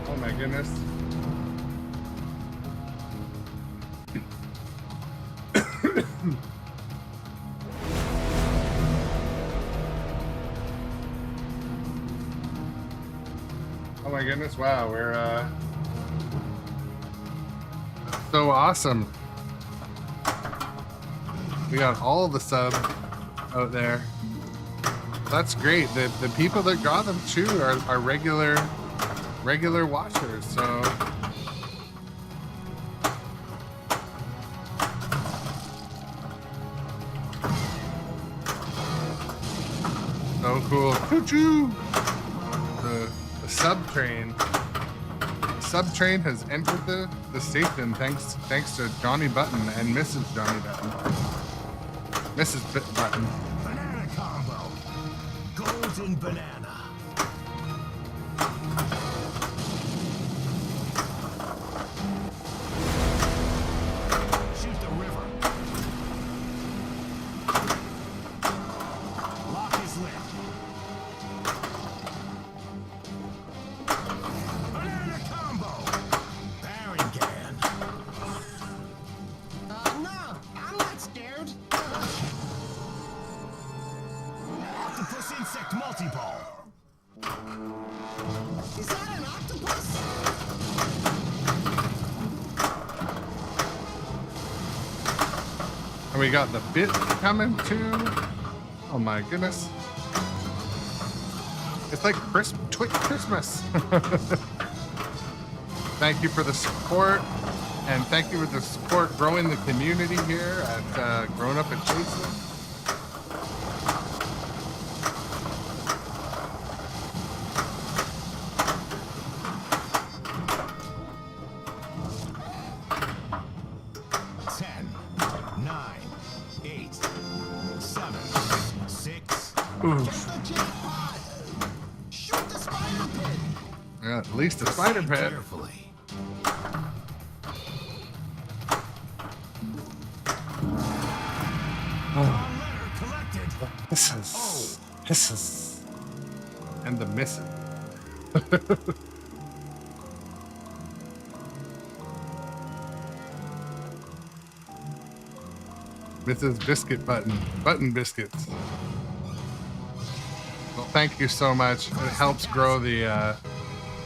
Oh my goodness. Oh my goodness, wow, we're so awesome. We got all the sub out there. That's great. The people that got them too are regular watchers, so so cool. Choo-choo! The sub train has entered the station thanks to Johnny Button and Mrs. Johnny Button. Mrs. Button. Banana combo. Golden banana. Shoot the river. Lock is lit. Banana combo. Barrigan. No, I'm not scared. Octopus insect multi-ball. Is that an octopus? And we got the bit coming too. Oh my goodness. It's like Christmas. Thank you for the support. And thank you for the support growing the community here at Grown Up Adjacent. Shoot the spider pit. Yeah, at least a spider pit. Carefully. Letter collected. Hisses. And the missing. Mrs. Biscuit Button Biscuits. Well, thank you so much. It helps grow the,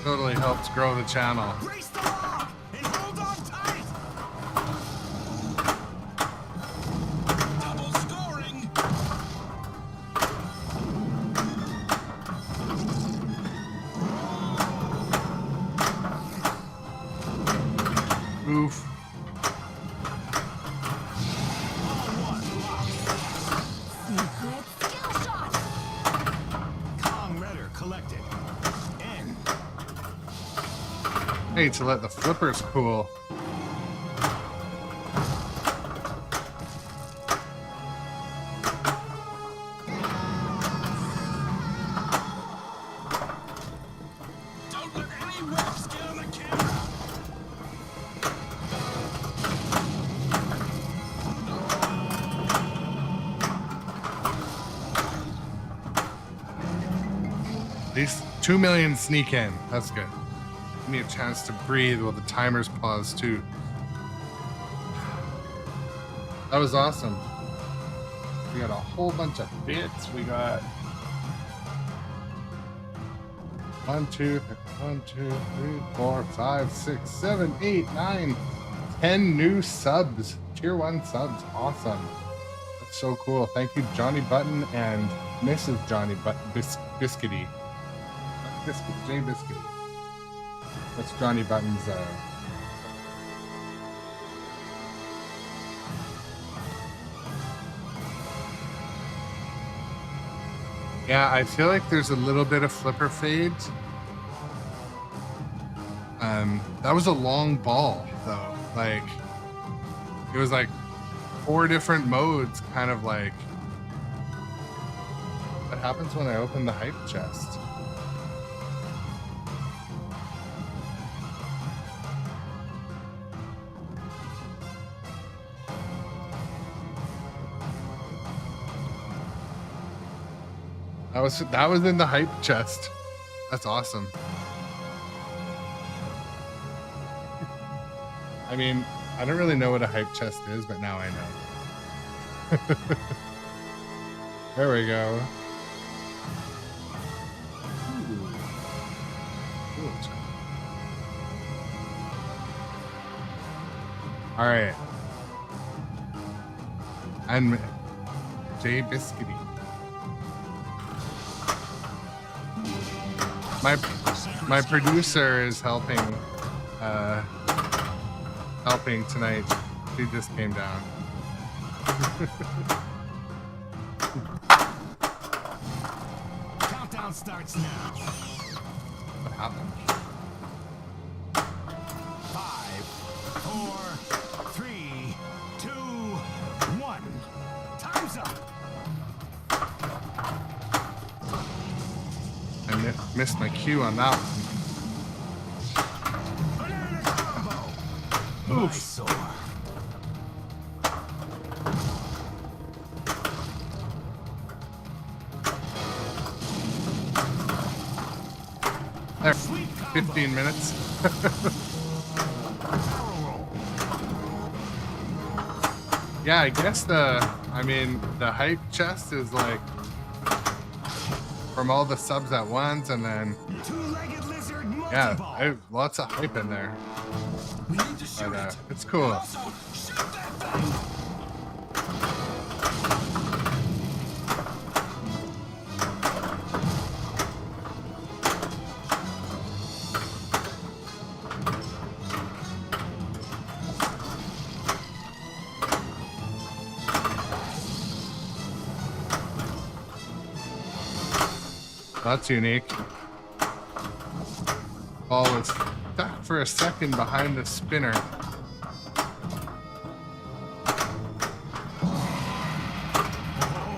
totally helps grow the channel. Brace the lock and hold on tight. Double scoring. Oof. Skill shot. Kong letter collected. N. Hey, to let the flippers cool. Don't let any refs get on the camera. These 2 million sneak in. That's good. Give me a chance to breathe while the timers pause too. That was awesome. We got a whole bunch of bits. We got 1, 2, 3, 4, 5, 6, 7, 8, 9, 10 new subs. Tier 1 subs. Awesome. That's so cool. Thank you, Johnny Button and Mrs. Johnny Button Biscuity. Biscuit, Jay Biscuity. That's Johnny Button's Yeah, I feel like there's a little bit of flipper fade. That was a long ball though. Like it was like 4 different modes, kind of like what happens when I open the hype chest. That was in the hype chest. That's awesome. I mean, I don't really know what a hype chest is, but now I know. There we go. Ooh. All right. I'm Jay Biscuity. My producer is helping tonight. She just came down. Countdown starts now. What happened? 5, 4, 3, 2, 1. Time's up. I missed my cue on that one. Banana combo. Oof. Mysore. There, Sweet combo. 15 minutes. Barrel roll. Yeah, I guess the hype chest is like from all the subs at once, and then Two-legged lizard yeah, multi-ball. lots of hype in there. We need to shoot But it. it's cool. Also, shoot that thing. That's unique. Ball was stuck for a second behind the spinner.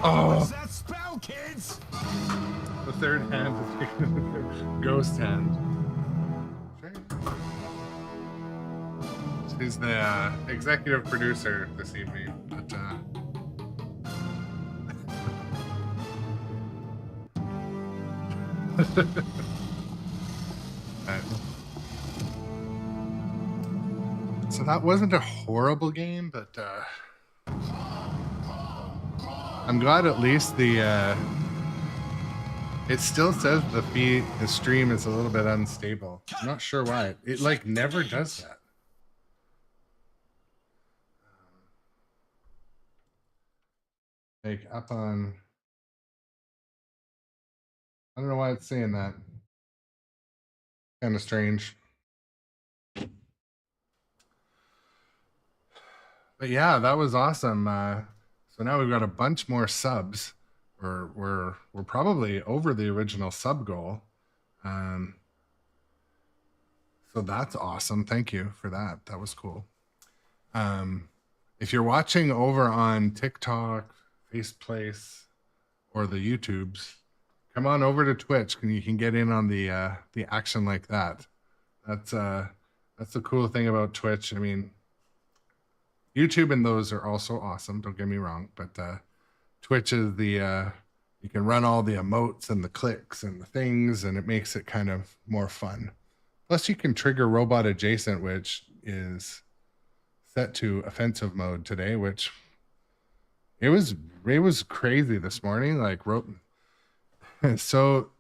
Oh, What's that spell, kids? the third hand is ghost hand. She's the executive producer this evening, but Right. So that wasn't a horrible game, but I'm glad at least the it still says the stream is a little bit unstable. I'm not sure why. It like never does that. Like up on, I don't know why it's saying that. Kind of strange. But yeah, that was awesome. So now we've got a bunch more subs. We're probably over the original sub goal. So that's awesome. Thank you for that. That was cool. If you're watching over on TikTok, Faceplace, or the YouTubes, come on over to Twitch and you can get in on the action like that. That's the cool thing about Twitch. I mean, YouTube and those are also awesome. Don't get me wrong, but Twitch is the you can run all the emotes and the clicks and the things, and it makes it kind of more fun. Plus, you can trigger robot adjacent, which is set to offensive mode today. Which it was crazy this morning. Like so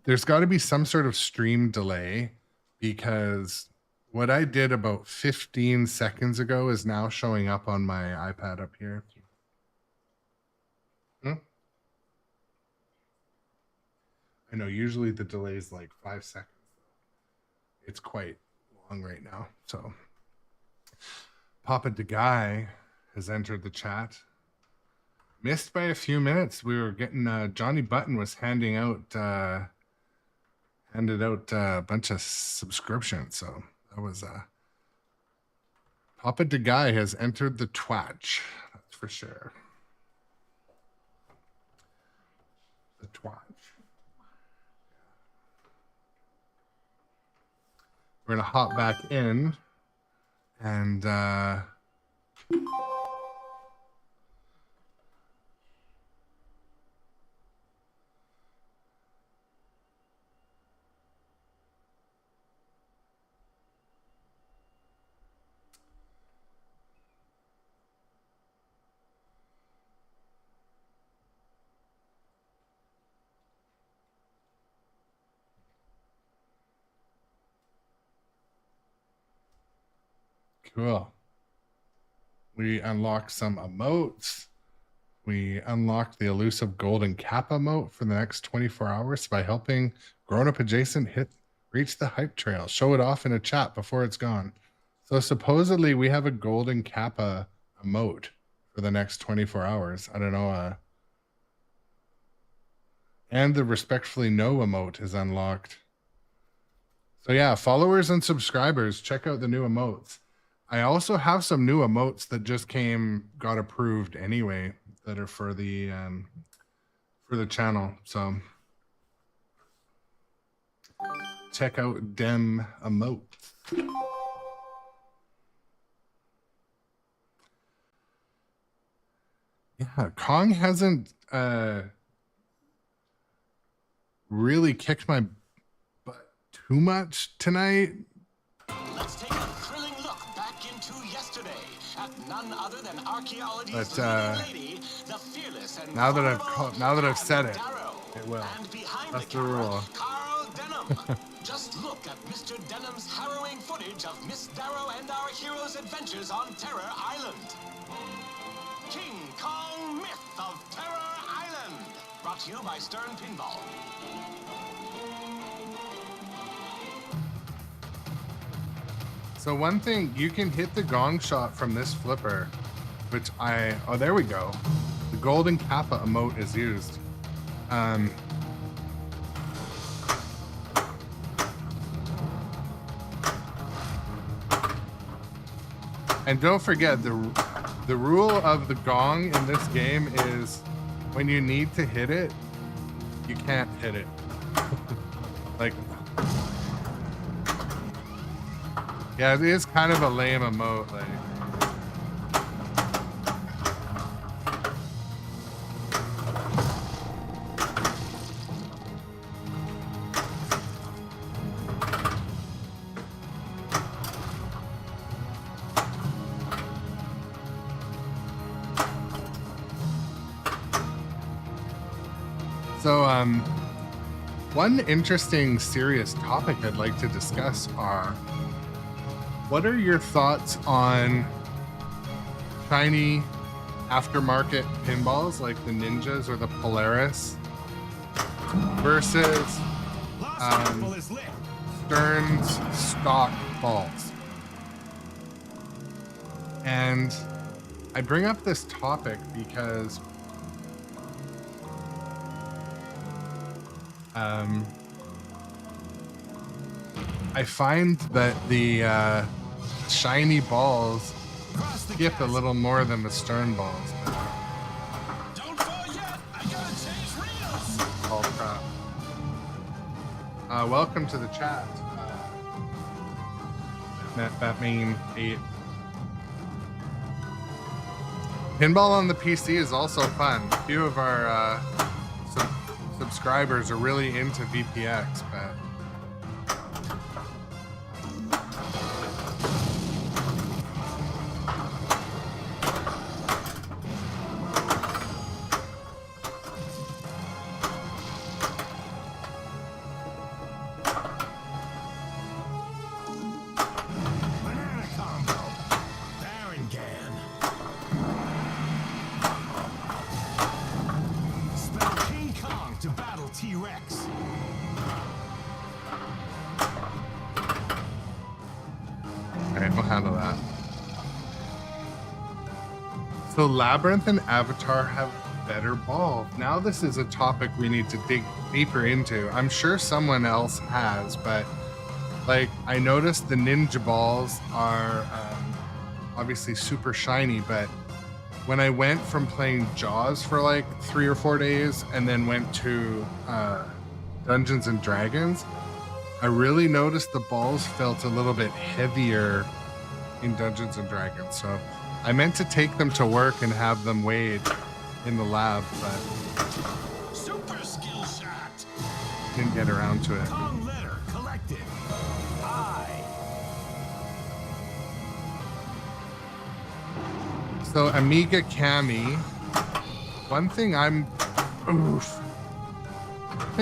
there's got to be some sort of stream delay, because what I did about 15 seconds ago is now showing up on my iPad up here. I know usually the delay is like 5 seconds. It's quite long right now. So Papa the Guy has entered the chat. Missed by a few minutes. We were getting Johnny Button was handed out a bunch of subscriptions. So that was Papa De Guy has entered the Twatch. That's for sure. The Twatch. We're gonna hop back in and cool. We unlocked some emotes. We unlocked the elusive golden cap emote for the next 24 hours by helping grown-up adjacent reach the hype trail. Show it off in a chat before it's gone. So supposedly we have a golden kappa emote for the next 24 hours. I don't know. And the respectfully no emote is unlocked. So yeah, followers and subscribers, check out the new emotes. I also have some new emotes that just got approved anyway that are for the channel. So check out dem emotes. Yeah, Kong hasn't really kicked my butt too much tonight. Let's take a thrilling look back into yesterday at none other than archaeology's But, leading lady, the fearless and now that I've formidable said it, Darrow. it will. And behind That's the the camera, rule. Carl Denham. Just look at Mr. Denham's harrowing footage of Miss Darrow and our hero's adventures on Terror Island. King Kong Myth of Terror Island. Brought to you by Stern Pinball. So one thing, you can hit the gong shot from this flipper, which oh, there we go. The golden kappa emote is used. And don't forget, the rule of the gong in this game is when you need to hit it, you can't hit it. Like, yeah, it is kind of a lame emote. Like, so, one interesting, serious topic I'd like to discuss are, what are your thoughts on shiny aftermarket pinballs like the Ninjas or the Polaris versus Stern's stock balls? And I bring up this topic because I find that the shiny balls skip a little more than the Stern balls. Don't fall yet. I gotta change reels. Oh crap. Welcome to the chat. Batman 8. Pinball on the PC is also fun. A few of our subscribers are really into VPX, but Banana combo. Barangan. Spell King Kong to battle T-Rex. alright, we'll handle that. So Labyrinth and Avatar have better ball? Now this is a topic we need to dig deeper into. I'm sure someone else has, but like I noticed the ninja balls are obviously super shiny, but when I went from playing Jaws for like 3 or 4 days and then went to Dungeons and Dragons, I really noticed the balls felt a little bit heavier in Dungeons and Dragons. So I meant to take them to work and have them weighed in the lab, but Super skill shot. didn't get around to it. Wrong letter collected. I. So Amiga Cami, one thing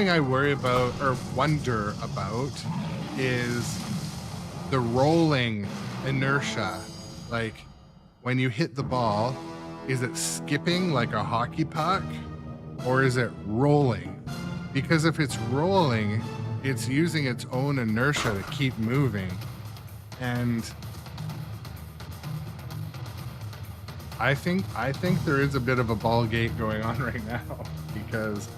I worry about or wonder about is the rolling inertia. Like when you hit the ball, is it skipping like a hockey puck or is it rolling? Because if it's rolling, it's using its own inertia to keep moving. And I think there is a bit of a ball gate going on right now because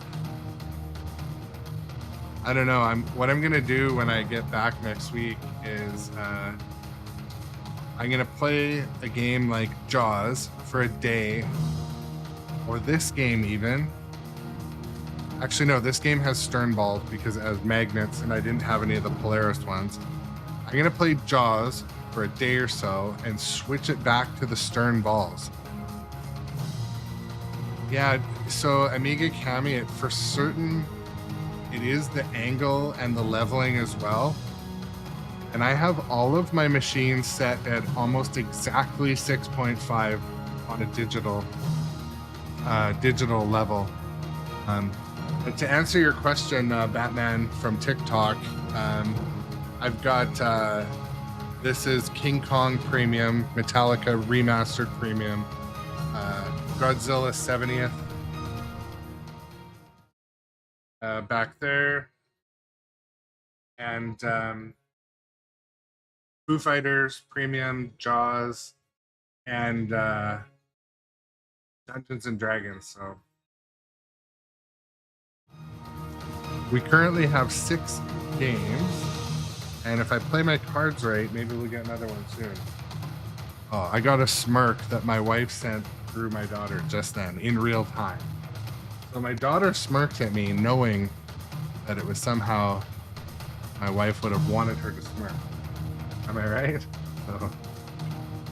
I don't know. What I'm gonna do when I get back next week is I'm gonna play a game like Jaws for a day, or this game even. Actually, no, this game has stern balls because it has magnets, and I didn't have any of the Polaris ones. I'm gonna play Jaws for a day or so and switch it back to the stern balls. Yeah, so Amiga Cami, for certain, it is the angle and the leveling as well. And I have all of my machines set at almost exactly 6.5 on a digital level. But to answer your question, Batman from TikTok, I've got this is King Kong Premium, Metallica Remastered Premium, Godzilla 70th back there, and Foo Fighters Premium, Jaws, and Dungeons and Dragons. So we currently have 6 games. And if I play my cards right, maybe we'll get another one soon. Oh, I got a smirk that my wife sent through my daughter just then, in real time. So my daughter smirked at me, knowing that it was somehow my wife would have wanted her to smirk. Am I right? So,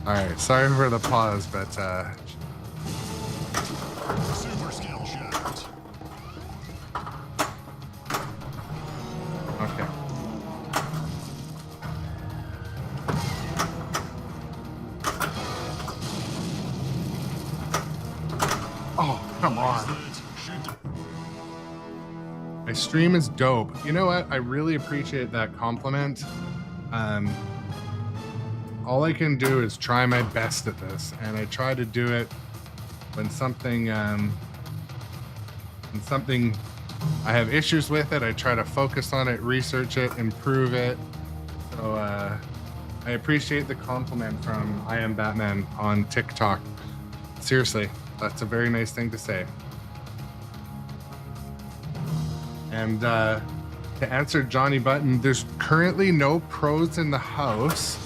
all right, sorry for the pause, but Super skill shot. okay. Oh, come on. My stream is dope. You know what? I really appreciate that compliment. All I can do is try my best at this, and I try to do it when something I have issues with it. I try to focus on it, research it, improve it. So I appreciate the compliment from I Am Batman on TikTok. Seriously, that's a very nice thing to say. And to answer Johnny Button, there's currently no pros in the house.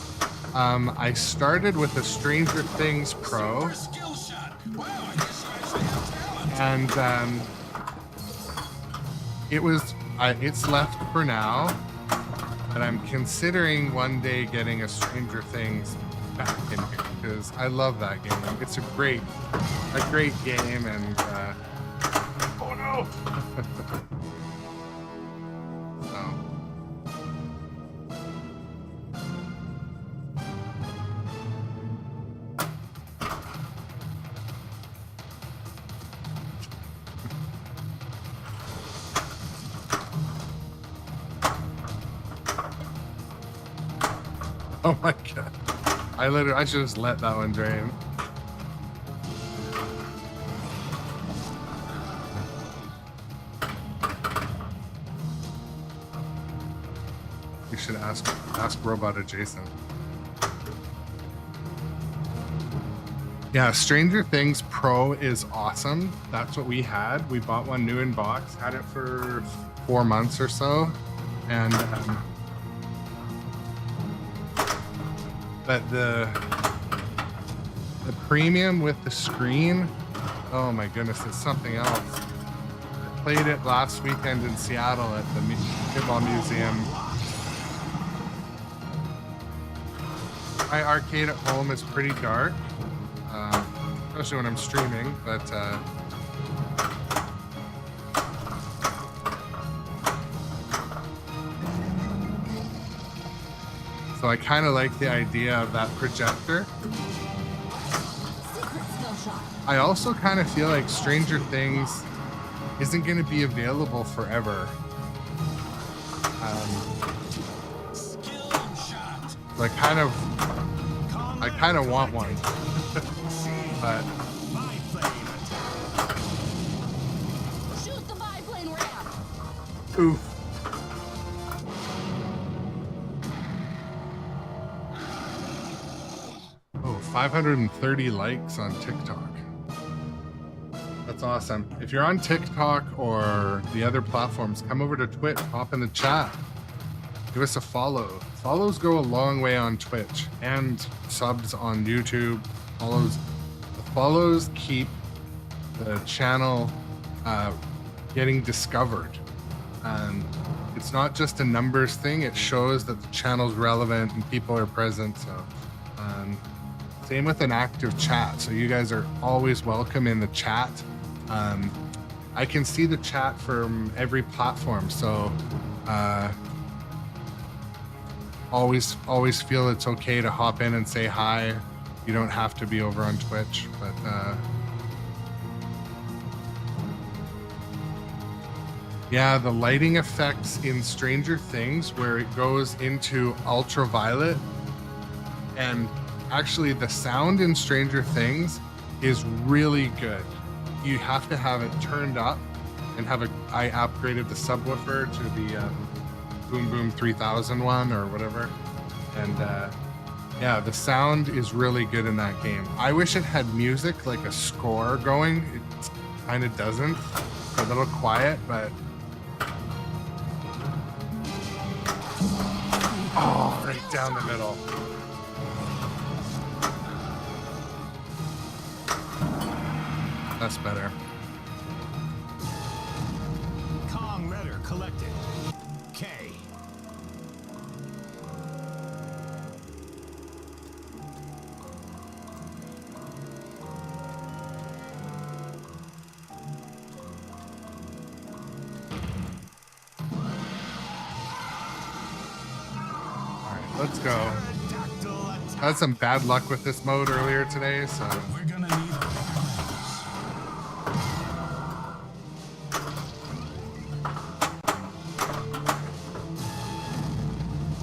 I started with a Stranger Things Pro, Skill shot. Wow, I guess I actually have talent. and it's left for now. But I'm considering one day getting a Stranger Things back in here because I love that game. It's a great game, and oh no. Oh my god. I should just let that one drain. You should ask Robot Adjacent. Yeah, Stranger Things Pro is awesome. That's what we had. We bought one new in box, had it for 4 months or so, and but the premium with the screen, oh my goodness, it's something else. I played it last weekend in Seattle at the Pinball Museum. My arcade at home is pretty dark, especially when I'm streaming, but so I kind of like the idea of that projector. Secret skill shot. I also kind of feel like Stranger Things isn't going to be available forever. Skill shot. So I kind of want one, but Biplane attack. Shoot the biplane ramp. oof. Oh, 530 likes on TikTok. That's awesome. If you're on TikTok or the other platforms, come over to Twitch, hop in the chat, give us a follow. Follows go a long way on Twitch, and subs on YouTube. The follows keep the channel getting discovered. It's not just a numbers thing, it shows that the channel's relevant and people are present. So same with an active chat, so you guys are always welcome in the chat. I can see the chat from every platform, so always feel it's okay to hop in and say hi. You don't have to be over on Twitch, but yeah, the lighting effects in Stranger Things where it goes into ultraviolet, and actually the sound in Stranger Things is really good. You have to have it turned up and I upgraded the subwoofer to the Boom Boom 3000 one or whatever, and yeah, the sound is really good in that game. I wish it had music, like a score going. It kind of doesn't. It's a little quiet, but oh, right down the middle. That's better. Kong letter collected. K. All right, let's go. Pterodactyl attack. I had some bad luck with this mode earlier today, so We're gonna need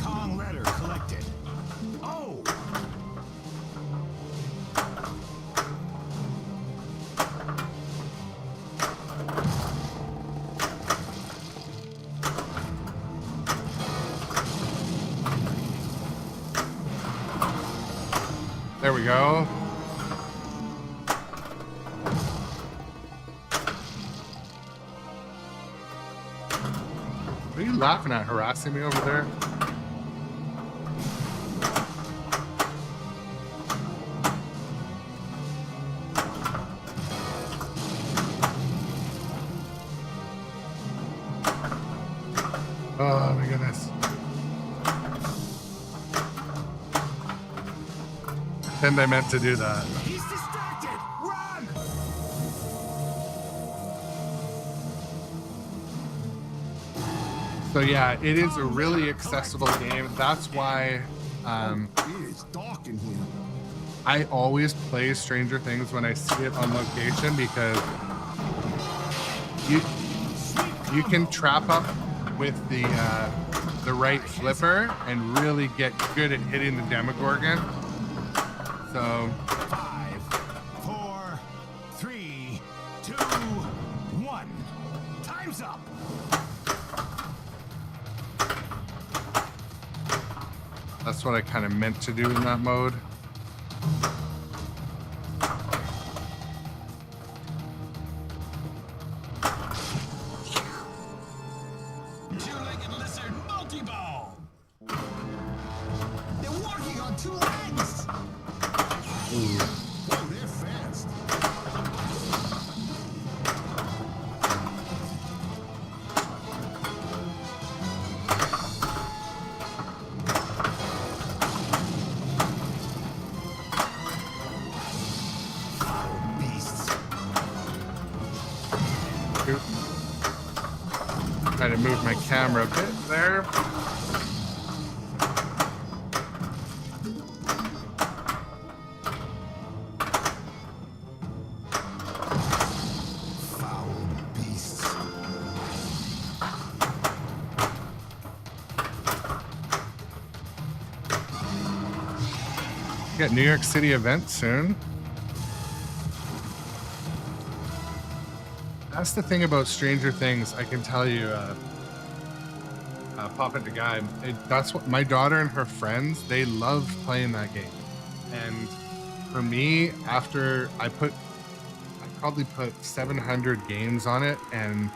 Kong letter collected. Oh! there we go. What are you laughing at? Harassing me over there? Oh my goodness. And I meant to do that. He's distracted! Run! So yeah, it is a really accessible game. That's why It's dark in here. I always play Stranger Things when I see it on location, because you can trap up with the right flipper and really get good at hitting the Demogorgon. So 5, 4, 3, 2, 1. Time's up! that's what I kind of meant to do in that mode. Whoa, they're fast. Beasts. Oop. Try to move my camera a bit there. Foul beasts. Got New York City event soon. That's the thing about Stranger Things. I can tell you, Papa the guy. That's what my daughter and her friends, they loved playing that game. And for me, after I probably put 700 games on it, and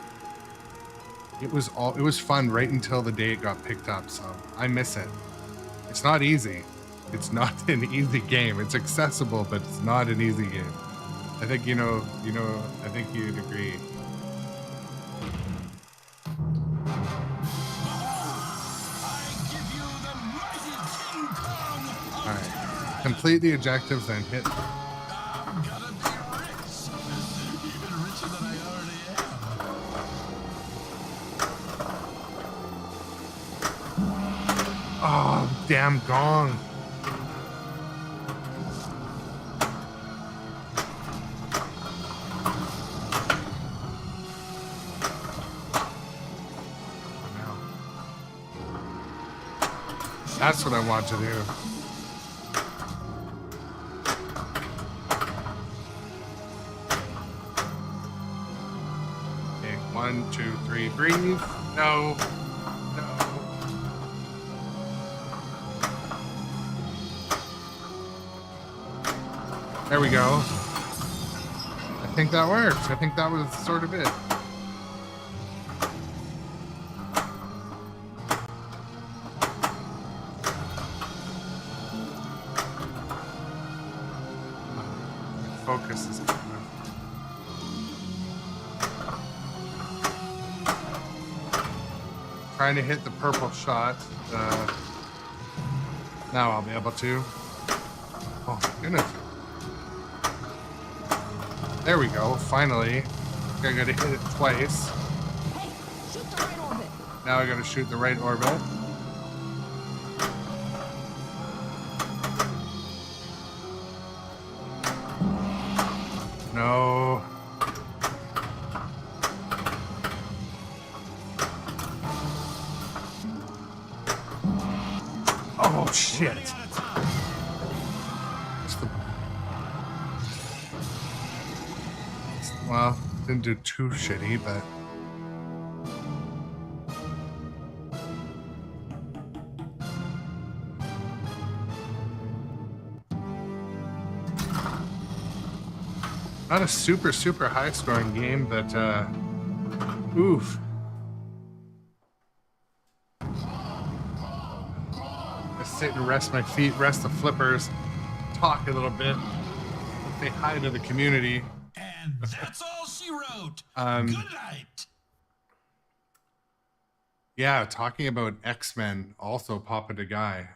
it was fun right until the day it got picked up. So I miss it. It's not easy. It's not an easy game. It's accessible, but it's not an easy game. I think I think you'd agree. All right, complete the objectives and hit. I'm gonna be rich. Even richer than I already am. Oh, damn gong. That's what I want to do. Okay, 1, 2, 3, breathe. No. No. There we go. I think that worked. I think that was sort of it. Focus is kind of... Trying to hit the purple shot. Now I'll be able to. Oh my goodness. There we go, finally. I gotta hit it twice. Hey, shoot the right orbit. Now I gotta shoot the right orbit. No. Oh shit. Well, didn't do too shitty, but not a super high scoring game, but oof. Just sit and rest my feet, rest the flippers, talk a little bit, say hi to the community. And that's all she wrote. Um, Good night. Yeah, talking about X-Men, also Papa the guy.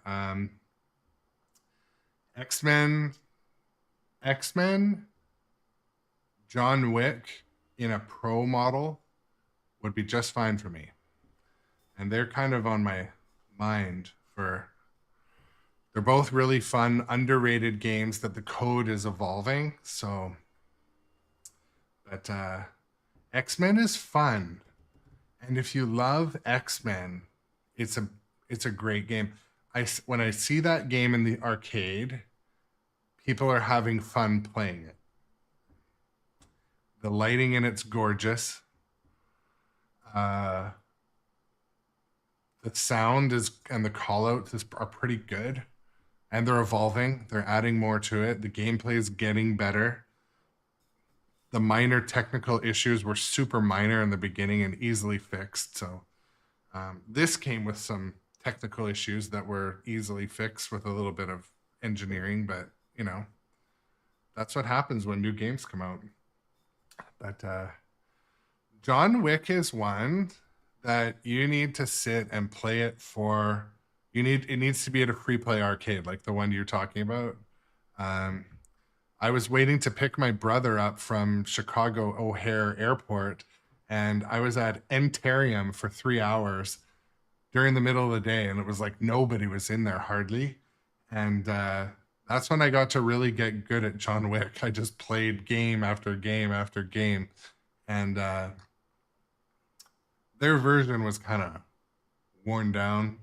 X-Men, John Wick in a pro model would be just fine for me. And they're kind of on my mind for... They're both really fun, underrated games that the code is evolving, so... But X-Men is fun. And if you love X-Men, it's a great game. When I see that game in the arcade, people are having fun playing it. The lighting in it's gorgeous. The sound and the callouts are pretty good. And they're evolving. They're adding more to it. The gameplay is getting better. The minor technical issues were super minor in the beginning and easily fixed. So this came with some technical issues that were easily fixed with a little bit of engineering, but you know, that's what happens when new games come out. But John Wick is one that you need to sit and play it for. It needs to be at a free play arcade, like the one you're talking about. I was waiting to pick my brother up from Chicago O'Hare Airport, and I was at Entarium for 3 hours during the middle of the day, and it was like nobody was in there hardly. And that's when I got to really get good at John Wick. I just played game after game after game, and their version was kind of worn down,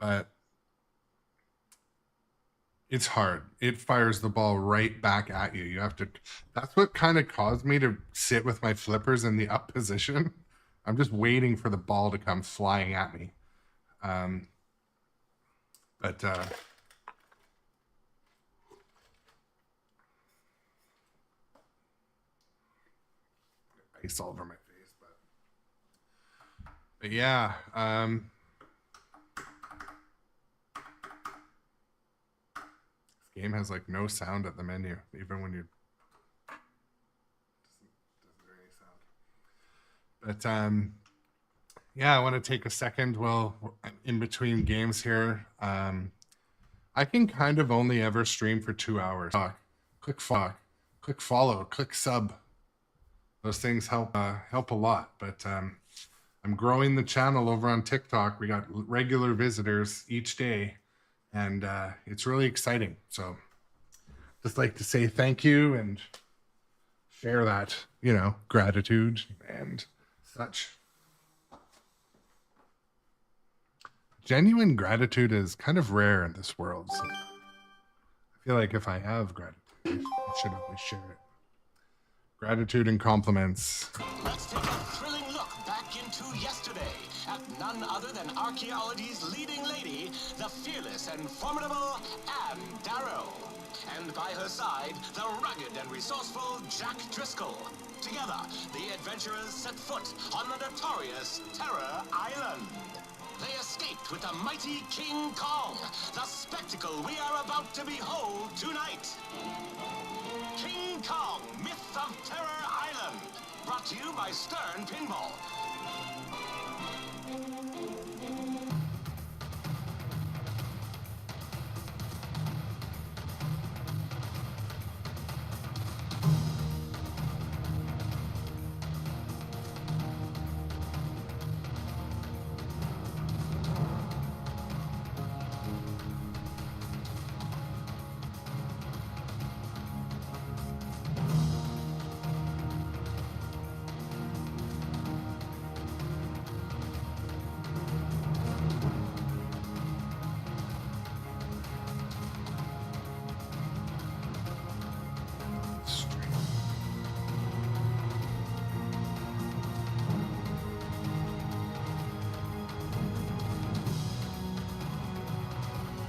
but it's hard. It fires the ball right back at you. You have to, that's what kind of caused me to sit with my flippers in the up position. I'm just waiting for the ball to come flying at me. But ice all over my face, but yeah, this game has like no sound at the menu, even when you doesn't hear any sound. But yeah, I want to take a second while in between games here. I can kind of only ever stream for 2 hours. Click follow, click sub. Those things help a lot. But I'm growing the channel over on TikTok. We got regular visitors each day, and it's really exciting. So just like to say thank you and share that, gratitude and such. Genuine gratitude is kind of rare in this world. So I feel like if I have gratitude, I should always share it. Gratitude and compliments. Let's take a thrilling look back into yesterday at none other than archaeology's leading lady, the fearless and formidable Anne Darrow. And by her side, the rugged and resourceful Jack Driscoll. Together, the adventurers set foot on the notorious Terror Island. They escaped with the mighty King Kong, the spectacle we are about to behold tonight. King Kong, Myth of Terror Island, brought to you by Stern Pinball.